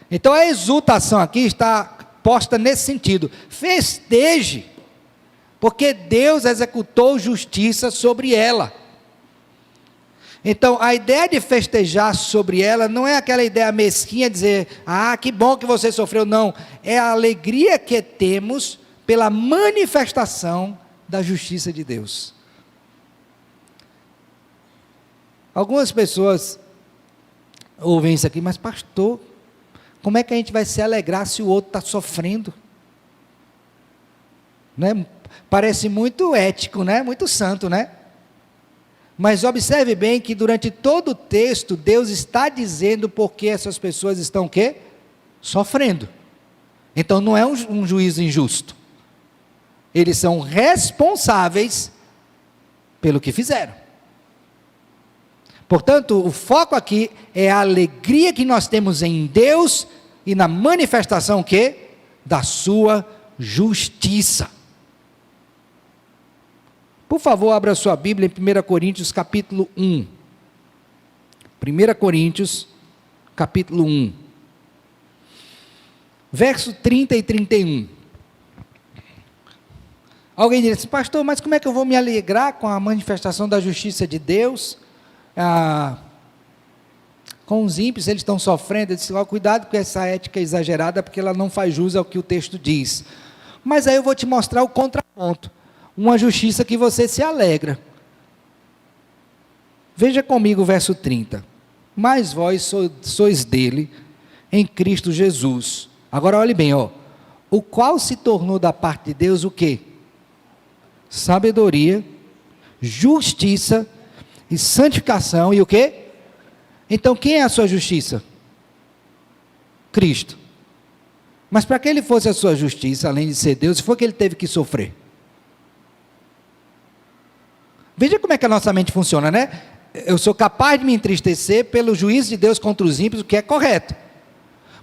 Então a exultação aqui está posta nesse sentido, festeje, porque Deus executou justiça sobre ela. Então a ideia de festejar sobre ela não é aquela ideia mesquinha de dizer, que bom que você sofreu, não, é a alegria que temos pela manifestação da justiça de Deus. Algumas pessoas ouvem isso aqui, mas pastor, como é que a gente vai se alegrar se o outro está sofrendo? Parece muito ético, muito santo, Mas observe bem que durante todo o texto, Deus está dizendo por que essas pessoas estão o quê? Sofrendo. Então não é um juízo injusto. Eles são responsáveis pelo que fizeram. Portanto, o foco aqui é a alegria que nós temos em Deus e na manifestação da sua justiça. Por favor, abra sua Bíblia em 1 Coríntios capítulo 1. 1 Coríntios capítulo 1. Verso 30 e 31. Alguém diz assim, pastor, mas como é que eu vou me alegrar com a manifestação da justiça de Deus? Com os ímpios, eles estão sofrendo. Eu disse, cuidado com essa ética exagerada, porque ela não faz jus ao que o texto diz. Mas aí eu vou te mostrar o contraponto. Uma justiça que você se alegra. Veja comigo o verso 30. Mas vós sois dele, em Cristo Jesus. Agora olhe bem, o qual se tornou da parte de Deus o quê? Sabedoria, justiça e santificação e o quê? Então quem é a sua justiça? Cristo. Mas para que ele fosse a sua justiça, além de ser Deus, foi que ele teve que sofrer. Veja como é que a nossa mente funciona, Eu sou capaz de me entristecer pelo juízo de Deus contra os ímpios, o que é correto.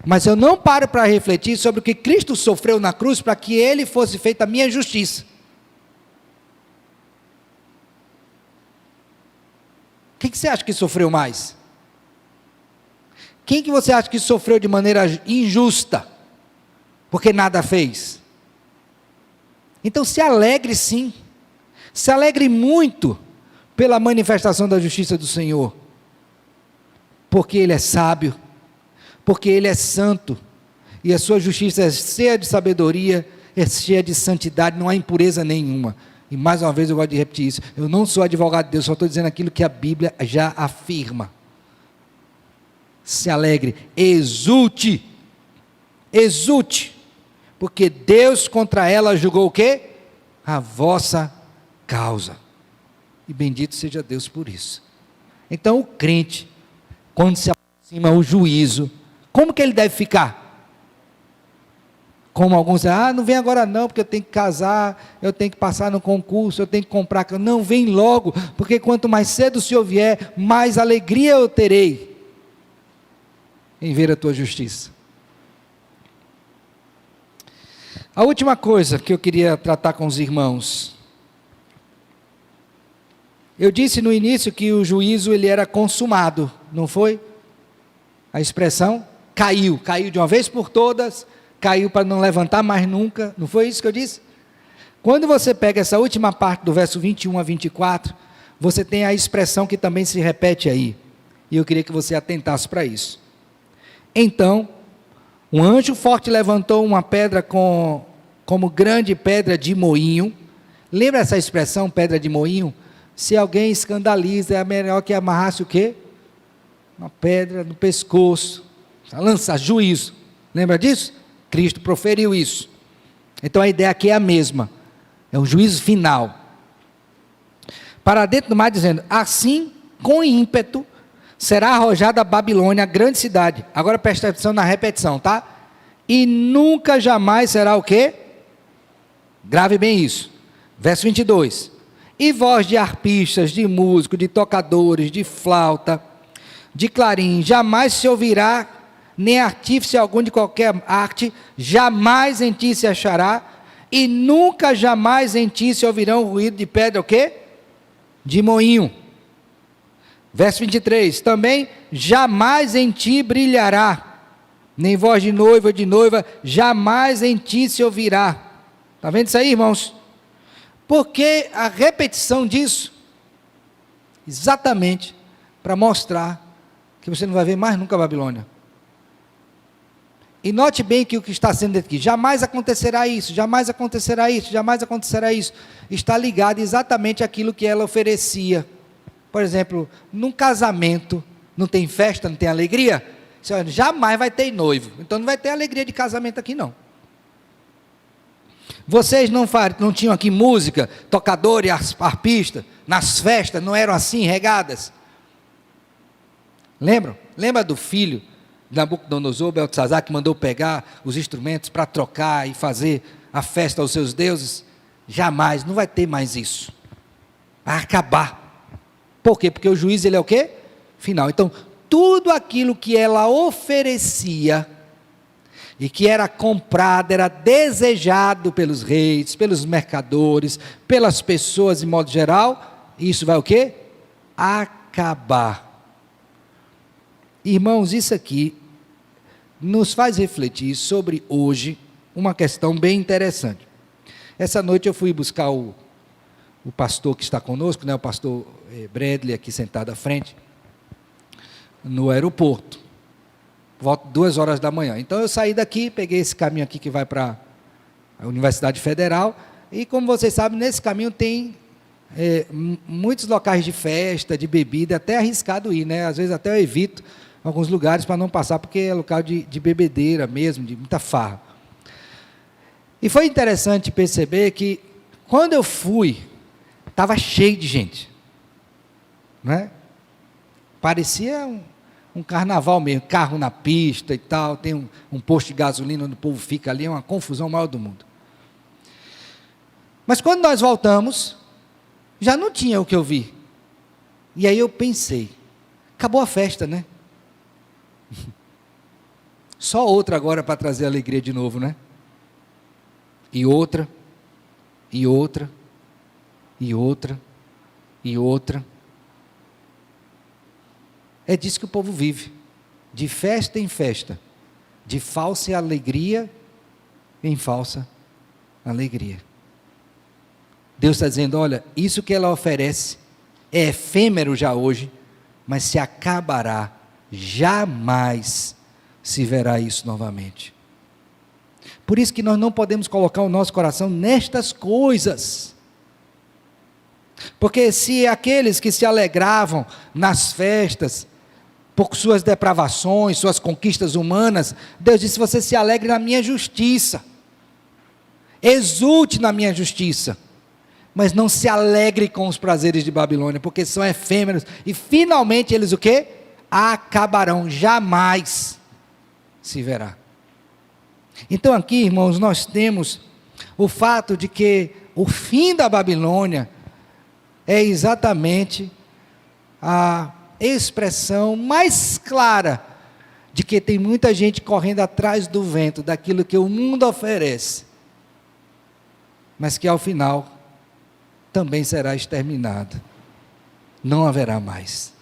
Mas eu não paro para refletir sobre o que Cristo sofreu na cruz para que ele fosse feita a minha justiça. Quem que você acha que sofreu mais? Quem que você acha que sofreu de maneira injusta? Porque nada fez? Então se alegre sim. Se alegre muito pela manifestação da justiça do Senhor. Porque Ele é sábio. Porque Ele é santo. E a sua justiça é cheia de sabedoria, é cheia de santidade, não há impureza nenhuma. E mais uma vez eu gosto de repetir isso. Eu não sou advogado de Deus, só estou dizendo aquilo que a Bíblia já afirma. Se alegre, exulte, exulte, porque Deus contra ela julgou o quê? A vossa causa. E bendito seja Deus por isso. Então o crente, quando se aproxima o juízo, como que ele deve ficar? Como alguns dizem, não vem agora não, porque eu tenho que casar, eu tenho que passar no concurso, eu tenho que comprar. Não, vem logo, porque quanto mais cedo o Senhor vier, mais alegria eu terei em ver a tua justiça. A última coisa que eu queria tratar com os irmãos. Eu disse no início que o juízo ele era consumado, não foi? A expressão caiu de uma vez por todas, caiu para não levantar mais nunca, não foi isso que eu disse? Quando você pega essa última parte do verso 21 a 24, você tem a expressão que também se repete aí, e eu queria que você atentasse para isso. Então, um anjo forte levantou uma pedra como grande pedra de moinho. Lembra essa expressão, pedra de moinho? Se alguém escandaliza, é melhor que amarrasse o quê? Uma pedra no pescoço, lança juízo. Lembra disso? Cristo proferiu isso. Então a ideia aqui é a mesma. É um juízo final. Para dentro do mar dizendo, assim, com ímpeto, será arrojada a Babilônia, a grande cidade. Agora presta atenção na repetição, tá? E nunca jamais será o quê? Grave bem isso. Verso 22. E voz de arpistas, de músicos, de tocadores, de flauta, de clarim, jamais se ouvirá, nem artífice algum de qualquer arte, jamais em ti se achará, e nunca jamais em ti se ouvirão o ruído de pedra, o quê? De moinho. Verso 23, também, jamais em ti brilhará, nem voz de noiva ou de noiva, jamais em ti se ouvirá. Está vendo isso aí, irmãos? Porque a repetição disso, exatamente, para mostrar que você não vai ver mais nunca a Babilônia. E note bem que o que está sendo aqui, jamais acontecerá isso, jamais acontecerá isso, jamais acontecerá isso, está ligado exatamente àquilo que ela oferecia. Por exemplo, num casamento, não tem festa, não tem alegria? Você, jamais vai ter noivo, então não vai ter alegria de casamento aqui não. Vocês não tinham aqui música, tocador e arpista, nas festas, não eram assim regadas? Lembram? Lembra do filho de Nabucodonosor, Beltesazar, que mandou pegar os instrumentos para trocar e fazer a festa aos seus deuses? Jamais, não vai ter mais isso. Vai acabar. Por quê? Porque o juízo ele é o quê? Final. Então, tudo aquilo que ela oferecia e que era comprado, era desejado pelos reis, pelos mercadores, pelas pessoas de modo geral, isso vai o quê? Acabar. Irmãos, isso aqui nos faz refletir sobre hoje uma questão bem interessante. Essa noite eu fui buscar o pastor que está conosco, né, o pastor Bradley, aqui sentado à frente, no aeroporto, volta 2 horas da manhã. Então eu saí daqui, peguei esse caminho aqui que vai para a Universidade Federal, e como vocês sabem, nesse caminho tem muitos locais de festa, de bebida, até arriscado ir, né? Às vezes até eu evito alguns lugares para não passar, porque é local de bebedeira mesmo, de muita farra. E foi interessante perceber que, quando eu fui, estava cheio de gente, né? Parecia um carnaval mesmo, carro na pista e tal, tem um posto de gasolina onde o povo fica ali, é uma confusão maior do mundo. Mas quando nós voltamos, já não tinha o que eu vi. E aí eu pensei, acabou a festa, né? Só outra agora para trazer alegria de novo, né? E outra, e outra, e outra, e outra. É disso que o povo vive, de festa em festa, de falsa alegria em falsa alegria. Deus está dizendo, olha, isso que ela oferece é efêmero já hoje, mas se acabará, jamais se verá isso novamente. Por isso que nós não podemos colocar o nosso coração nestas coisas, porque se aqueles que se alegravam nas festas, por suas depravações, suas conquistas humanas, Deus disse, você se alegre na minha justiça, exulte na minha justiça, mas não se alegre com os prazeres de Babilônia, porque são efêmeros, e finalmente eles o quê? Acabarão, jamais se verá. Então aqui, irmãos, nós temos o fato de que o fim da Babilônia é exatamente a expressão mais clara de que tem muita gente correndo atrás do vento, daquilo que o mundo oferece, mas que ao final também será exterminada, não haverá mais.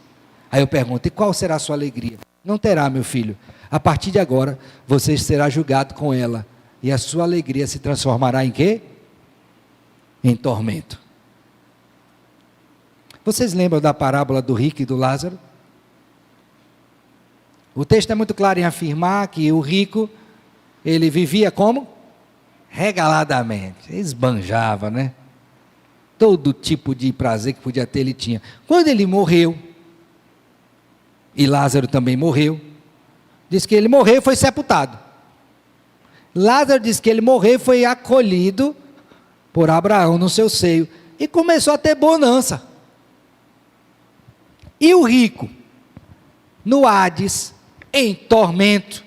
Aí eu pergunto, e qual será a sua alegria? Não terá, meu filho. A partir de agora, você será julgado com ela, e a sua alegria se transformará em quê? Em tormento. Vocês lembram da parábola do rico e do Lázaro? O texto é muito claro em afirmar que o rico, ele vivia como? Regaladamente, esbanjava, né? Todo tipo de prazer que podia ter, ele tinha. Quando ele morreu, e Lázaro também morreu, diz que ele morreu e foi sepultado. Lázaro diz que ele morreu e foi acolhido por Abraão no seu seio, e começou a ter bonança. E o rico, no Hades, em tormento,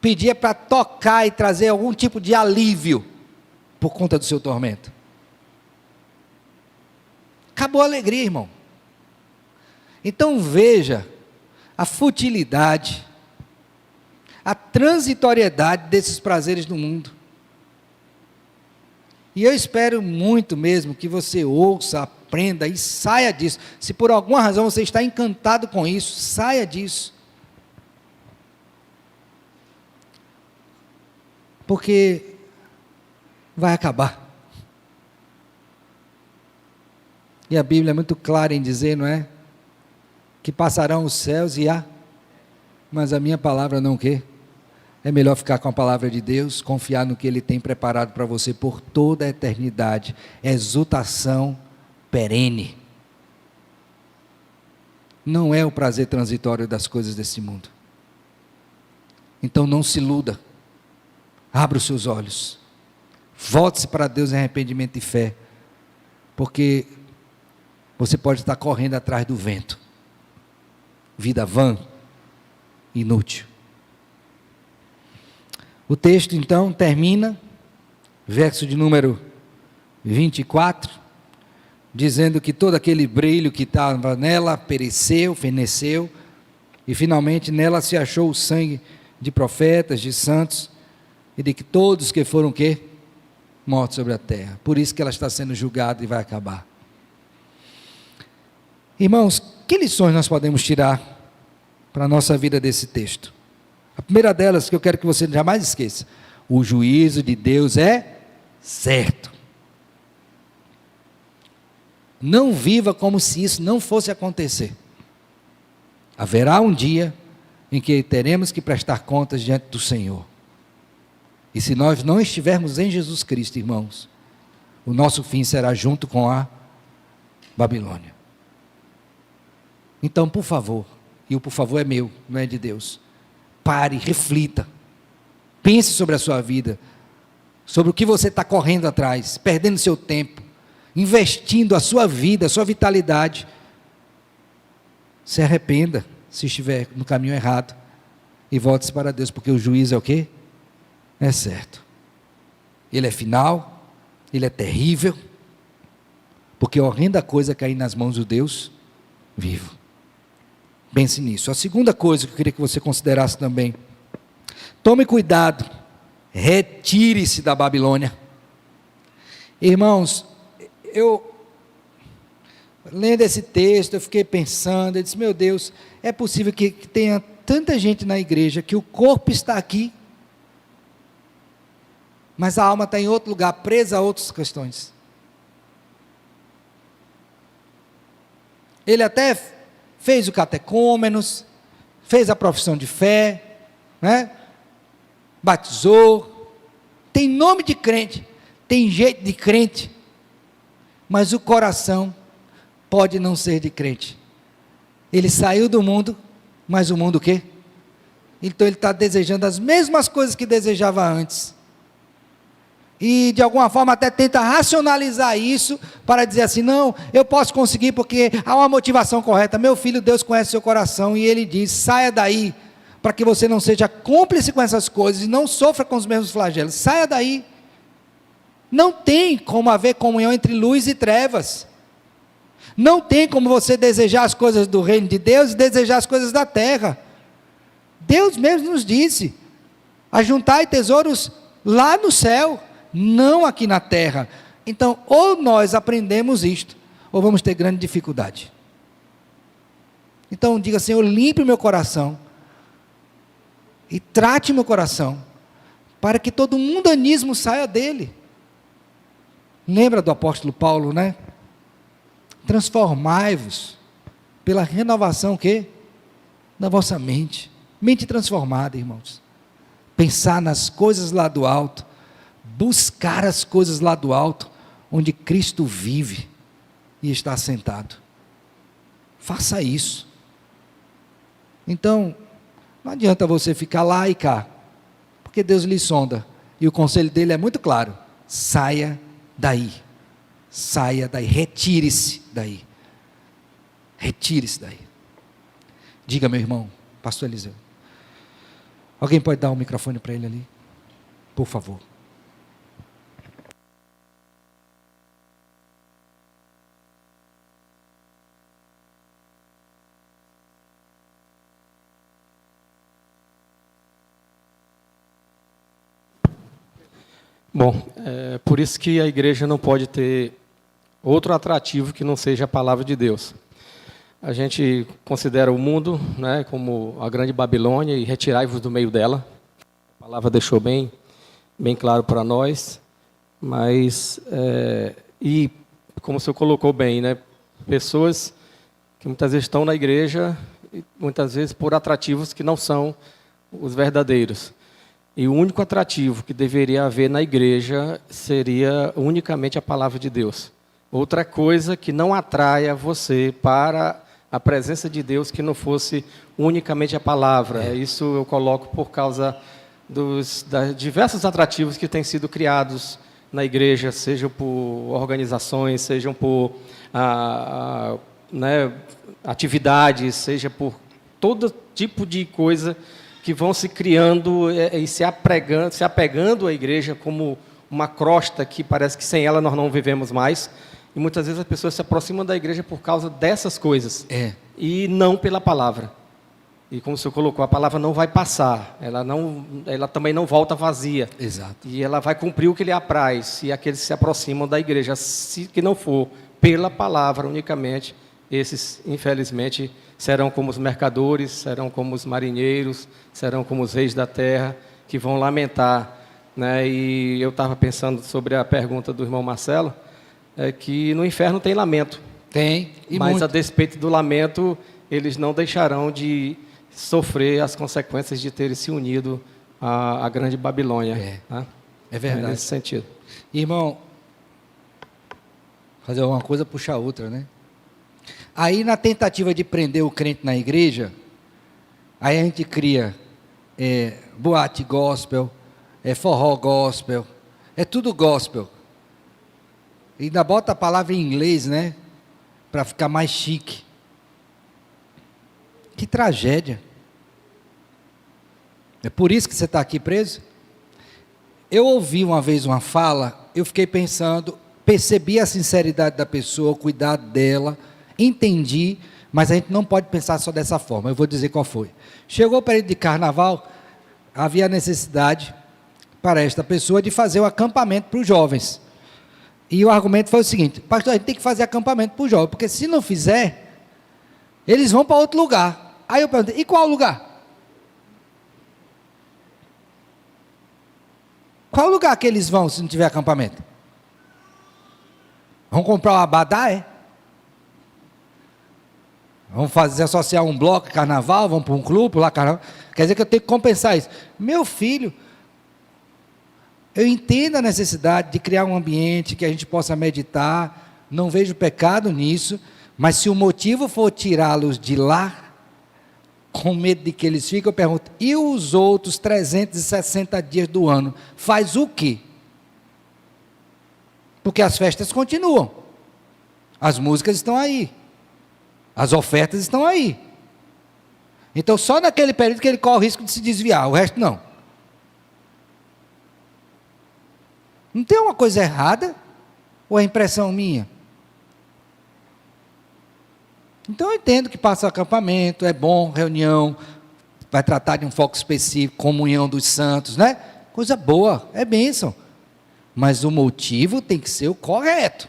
pedia para tocar e trazer algum tipo de alívio, por conta do seu tormento. Acabou a alegria, irmão. Então veja a futilidade, a transitoriedade desses prazeres do mundo. E eu espero muito mesmo que você ouça, aprenda e saia disso. Se por alguma razão você está encantado com isso, saia disso. Porque vai acabar. E a Bíblia é muito clara em dizer, não é? Que passarão os céus mas a minha palavra não o quê? É melhor ficar com a palavra de Deus, confiar no que Ele tem preparado para você por toda a eternidade. Exultação perene. Não é o prazer transitório das coisas desse mundo. Então não se iluda. Abra os seus olhos. Volte-se para Deus em arrependimento e fé. Porque você pode estar correndo atrás do vento. Vida vã, inútil. O texto então termina, verso de número 24, dizendo que todo aquele brilho que estava nela pereceu, feneceu, e finalmente nela se achou o sangue de profetas, de santos, e de que todos que foram o quê? Mortos sobre a terra. Por isso que ela está sendo julgada e vai acabar. Irmãos, que lições nós podemos tirar para a nossa vida desse texto? A primeira delas, que eu quero que você jamais esqueça: o juízo de Deus é certo. Não viva como se isso não fosse acontecer. Haverá um dia em que teremos que prestar contas diante do Senhor. E se nós não estivermos em Jesus Cristo, irmãos, o nosso fim será junto com a Babilônia. Então, por favor, e o por favor é meu, não é de Deus, pare, reflita, pense sobre a sua vida, sobre o que você está correndo atrás, perdendo seu tempo, investindo a sua vida, a sua vitalidade. Se arrependa, se estiver no caminho errado, e volte-se para Deus, porque o juízo é o quê? É certo. Ele é final, ele é terrível, porque horrenda coisa é cair nas mãos do Deus vivo. Pense nisso. A segunda coisa que eu queria que você considerasse também: tome cuidado, retire-se da Babilônia. Irmãos, eu lendo esse texto, eu fiquei pensando, eu disse, meu Deus, é possível que tenha tanta gente na igreja, que o corpo está aqui, mas a alma está em outro lugar, presa a outras questões. Ele até fez o catecúmenos, fez a profissão de fé, né? Batizou, tem nome de crente, tem jeito de crente, mas o coração pode não ser de crente. Ele saiu do mundo, mas o mundo o quê? Então ele está desejando as mesmas coisas que desejava antes. E de alguma forma até tenta racionalizar isso, para dizer assim, não, eu posso conseguir porque há uma motivação correta. Meu filho, Deus conhece seu coração, e Ele diz, saia daí, para que você não seja cúmplice com essas coisas, e não sofra com os mesmos flagelos, saia daí. Não tem como haver comunhão entre luz e trevas. Não tem como você desejar as coisas do reino de Deus e desejar as coisas da terra. Deus mesmo nos disse, ajuntai tesouros lá no céu, não aqui na terra. Então, ou nós aprendemos isto, ou vamos ter grande dificuldade. Então, diga, Senhor, limpe o meu coração, e trate meu coração, para que todo mundanismo saia dele. Lembra do apóstolo Paulo, né? Transformai-vos, pela renovação, o quê? Da vossa mente, mente transformada, irmãos. Pensar nas coisas lá do alto, buscar as coisas lá do alto, onde Cristo vive e está sentado. Faça isso. Então, não adianta você ficar lá e cá, porque Deus lhe sonda, e o conselho dele é muito claro, saia daí, retire-se daí, diga, meu irmão, pastor Eliseu, alguém pode dar um microfone para ele ali, por favor. Bom, é por isso que a igreja não pode ter outro atrativo que não seja a palavra de Deus. A gente considera o mundo, né, como a grande Babilônia, e retirai-vos do meio dela. A palavra deixou bem claro para nós, mas, e como o senhor colocou bem, né, pessoas que muitas vezes estão na igreja, e muitas vezes por atrativos que não são os verdadeiros. E o único atrativo que deveria haver na igreja seria unicamente a palavra de Deus. Outra coisa que não atraia você para a presença de Deus que não fosse unicamente a palavra. Isso eu coloco por causa dos diversos atrativos que têm sido criados na igreja, sejam por organizações, sejam por atividades, seja por todo tipo de coisa que vão se criando e se apegando à igreja como uma crosta que parece que sem ela nós não vivemos mais. E muitas vezes as pessoas se aproximam da igreja por causa dessas coisas. E não pela palavra. E como o senhor colocou, a palavra não vai passar. Ela também não volta vazia. Exato. E ela vai cumprir o que lhe apraz. E aqueles que se aproximam da igreja, se que não for pela palavra unicamente, esses, infelizmente, serão como os mercadores, serão como os marinheiros, serão como os reis da terra, que vão lamentar. Né? E eu estava pensando sobre a pergunta do irmão Marcelo, que no inferno tem lamento. Tem, e mas muito. A despeito do lamento, eles não deixarão de sofrer as consequências de terem se unido à grande Babilônia. Tá? É verdade. Nesse sentido. Irmão, fazer uma coisa, puxar outra, né? Aí, na tentativa de prender o crente na igreja, aí a gente cria boate gospel, forró gospel, é tudo gospel. E ainda bota a palavra em inglês, né? Para ficar mais chique. Que tragédia. É por isso que você está aqui preso? Eu ouvi uma vez uma fala, eu fiquei pensando, percebi a sinceridade da pessoa, o cuidado dela, entendi, Mas a gente não pode pensar só dessa forma. Eu vou dizer qual foi. Chegou o período de carnaval, havia necessidade para esta pessoa de fazer o acampamento para os jovens. E o argumento foi o seguinte: pastor, a gente tem que fazer acampamento para os jovens, porque se não fizer, eles vão para outro lugar. Aí eu perguntei: e qual lugar? Qual lugar que eles vão se não tiver acampamento? Vão comprar um abadá, é? Vão associar um bloco carnaval, vão para um clube lá carnaval. Quer dizer que eu tenho que compensar isso. Meu filho, eu entendo a necessidade de criar um ambiente que a gente possa meditar, não vejo pecado nisso, mas se o motivo for tirá-los de lá, com medo de que eles fiquem, eu pergunto: e os outros 360 dias do ano? Faz o quê? Porque as festas continuam, as músicas estão aí, as ofertas estão aí. Então só naquele período que ele corre o risco de se desviar, o resto não. Não tem uma coisa errada? Ou é impressão minha? Então eu entendo que passa acampamento, é bom, reunião, vai tratar de um foco específico, comunhão dos santos, né? Coisa boa, é bênção. Mas o motivo tem que ser o correto.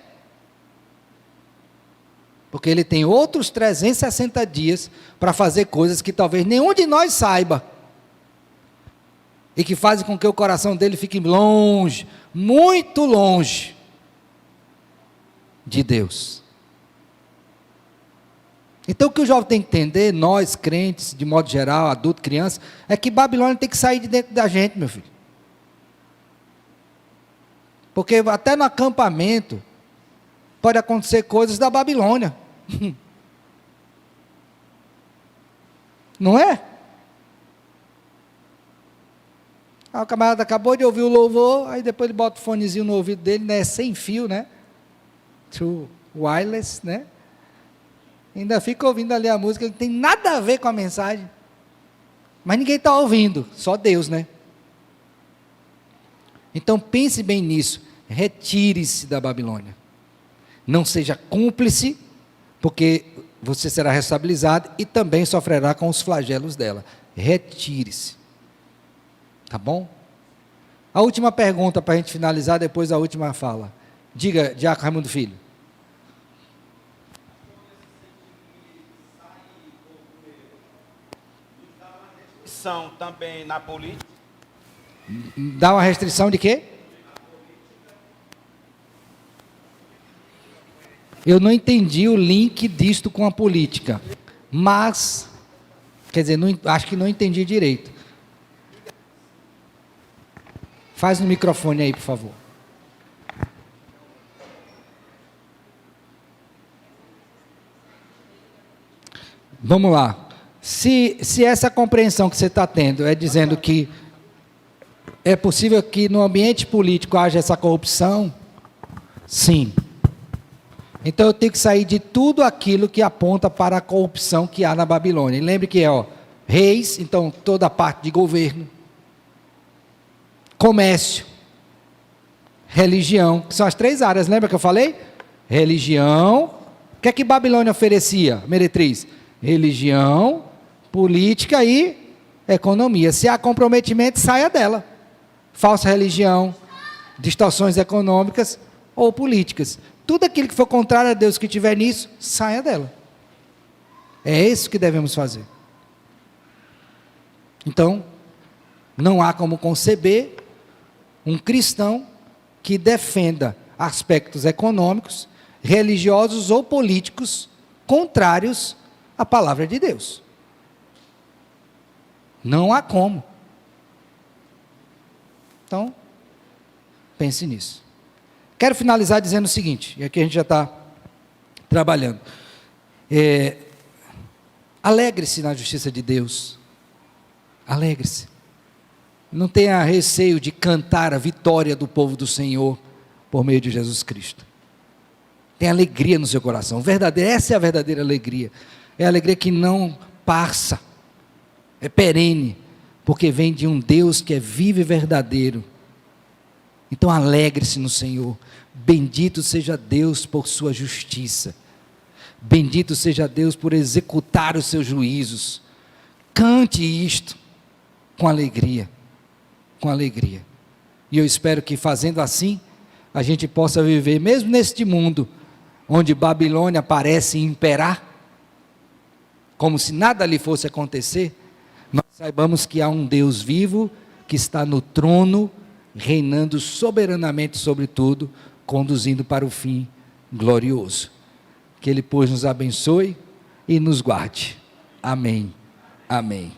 Porque ele tem outros 360 dias para fazer coisas que talvez nenhum de nós saiba. E que fazem com que o coração dele fique longe, muito longe de Deus. Então o que o jovem tem que entender, nós crentes, de modo geral, adulto, criança, é que Babilônia tem que sair de dentro da gente, meu filho. Porque até no acampamento pode acontecer coisas da Babilônia. Não é? Aí o camarada acabou de ouvir o louvor, aí depois ele bota o fonezinho no ouvido dele, né, sem fio, né? Through wireless, né? Ainda fica ouvindo ali a música que não tem nada a ver com a mensagem. Mas ninguém está ouvindo, só Deus, né? Então pense bem nisso, retire-se da Babilônia. Não seja cúmplice, porque você será responsabilizado e também sofrerá com os flagelos dela. Retire-se. Tá bom? A última pergunta para a gente finalizar, depois a última fala. Diga, Diácono Raimundo Filho. Também na política. Dá uma restrição de quê? Eu não entendi o link disto com a política, mas, quer dizer, acho que não entendi direito. Faz no microfone aí, por favor. Vamos lá. Se essa compreensão que você está tendo é dizendo que é possível que no ambiente político haja essa corrupção, sim. Então eu tenho que sair de tudo aquilo que aponta para a corrupção que há na Babilônia. E lembre que reis, então toda a parte de governo, comércio, religião, que são as 3 áreas, lembra que eu falei? Religião, o que é que Babilônia oferecia, meretriz? Religião, política e economia. Se há comprometimento, saia dela. Falsa religião, distorções econômicas ou políticas. Tudo aquilo que for contrário a Deus que tiver nisso, saia dela. É isso que devemos fazer. Então, não há como conceber um cristão que defenda aspectos econômicos, religiosos ou políticos contrários à palavra de Deus. Não há como. Então, pense nisso. Quero finalizar dizendo o seguinte, e aqui a gente já está trabalhando. Alegre-se na justiça de Deus. Alegre-se. Não tenha receio de cantar a vitória do povo do Senhor por meio de Jesus Cristo. Tenha alegria no seu coração. Essa é a verdadeira alegria. É a alegria que não passa. É perene. Porque vem de um Deus que é vivo e verdadeiro. Então alegre-se no Senhor. Bendito seja Deus por sua justiça. Bendito seja Deus por executar os seus juízos. Cante isto com alegria, com alegria. E eu espero que fazendo assim, a gente possa viver, mesmo neste mundo, onde Babilônia parece imperar, como se nada lhe fosse acontecer, nós saibamos que há um Deus vivo, que está no trono, reinando soberanamente sobre tudo, conduzindo para o fim glorioso. Que Ele, pois, nos abençoe e nos guarde. Amém. Amém.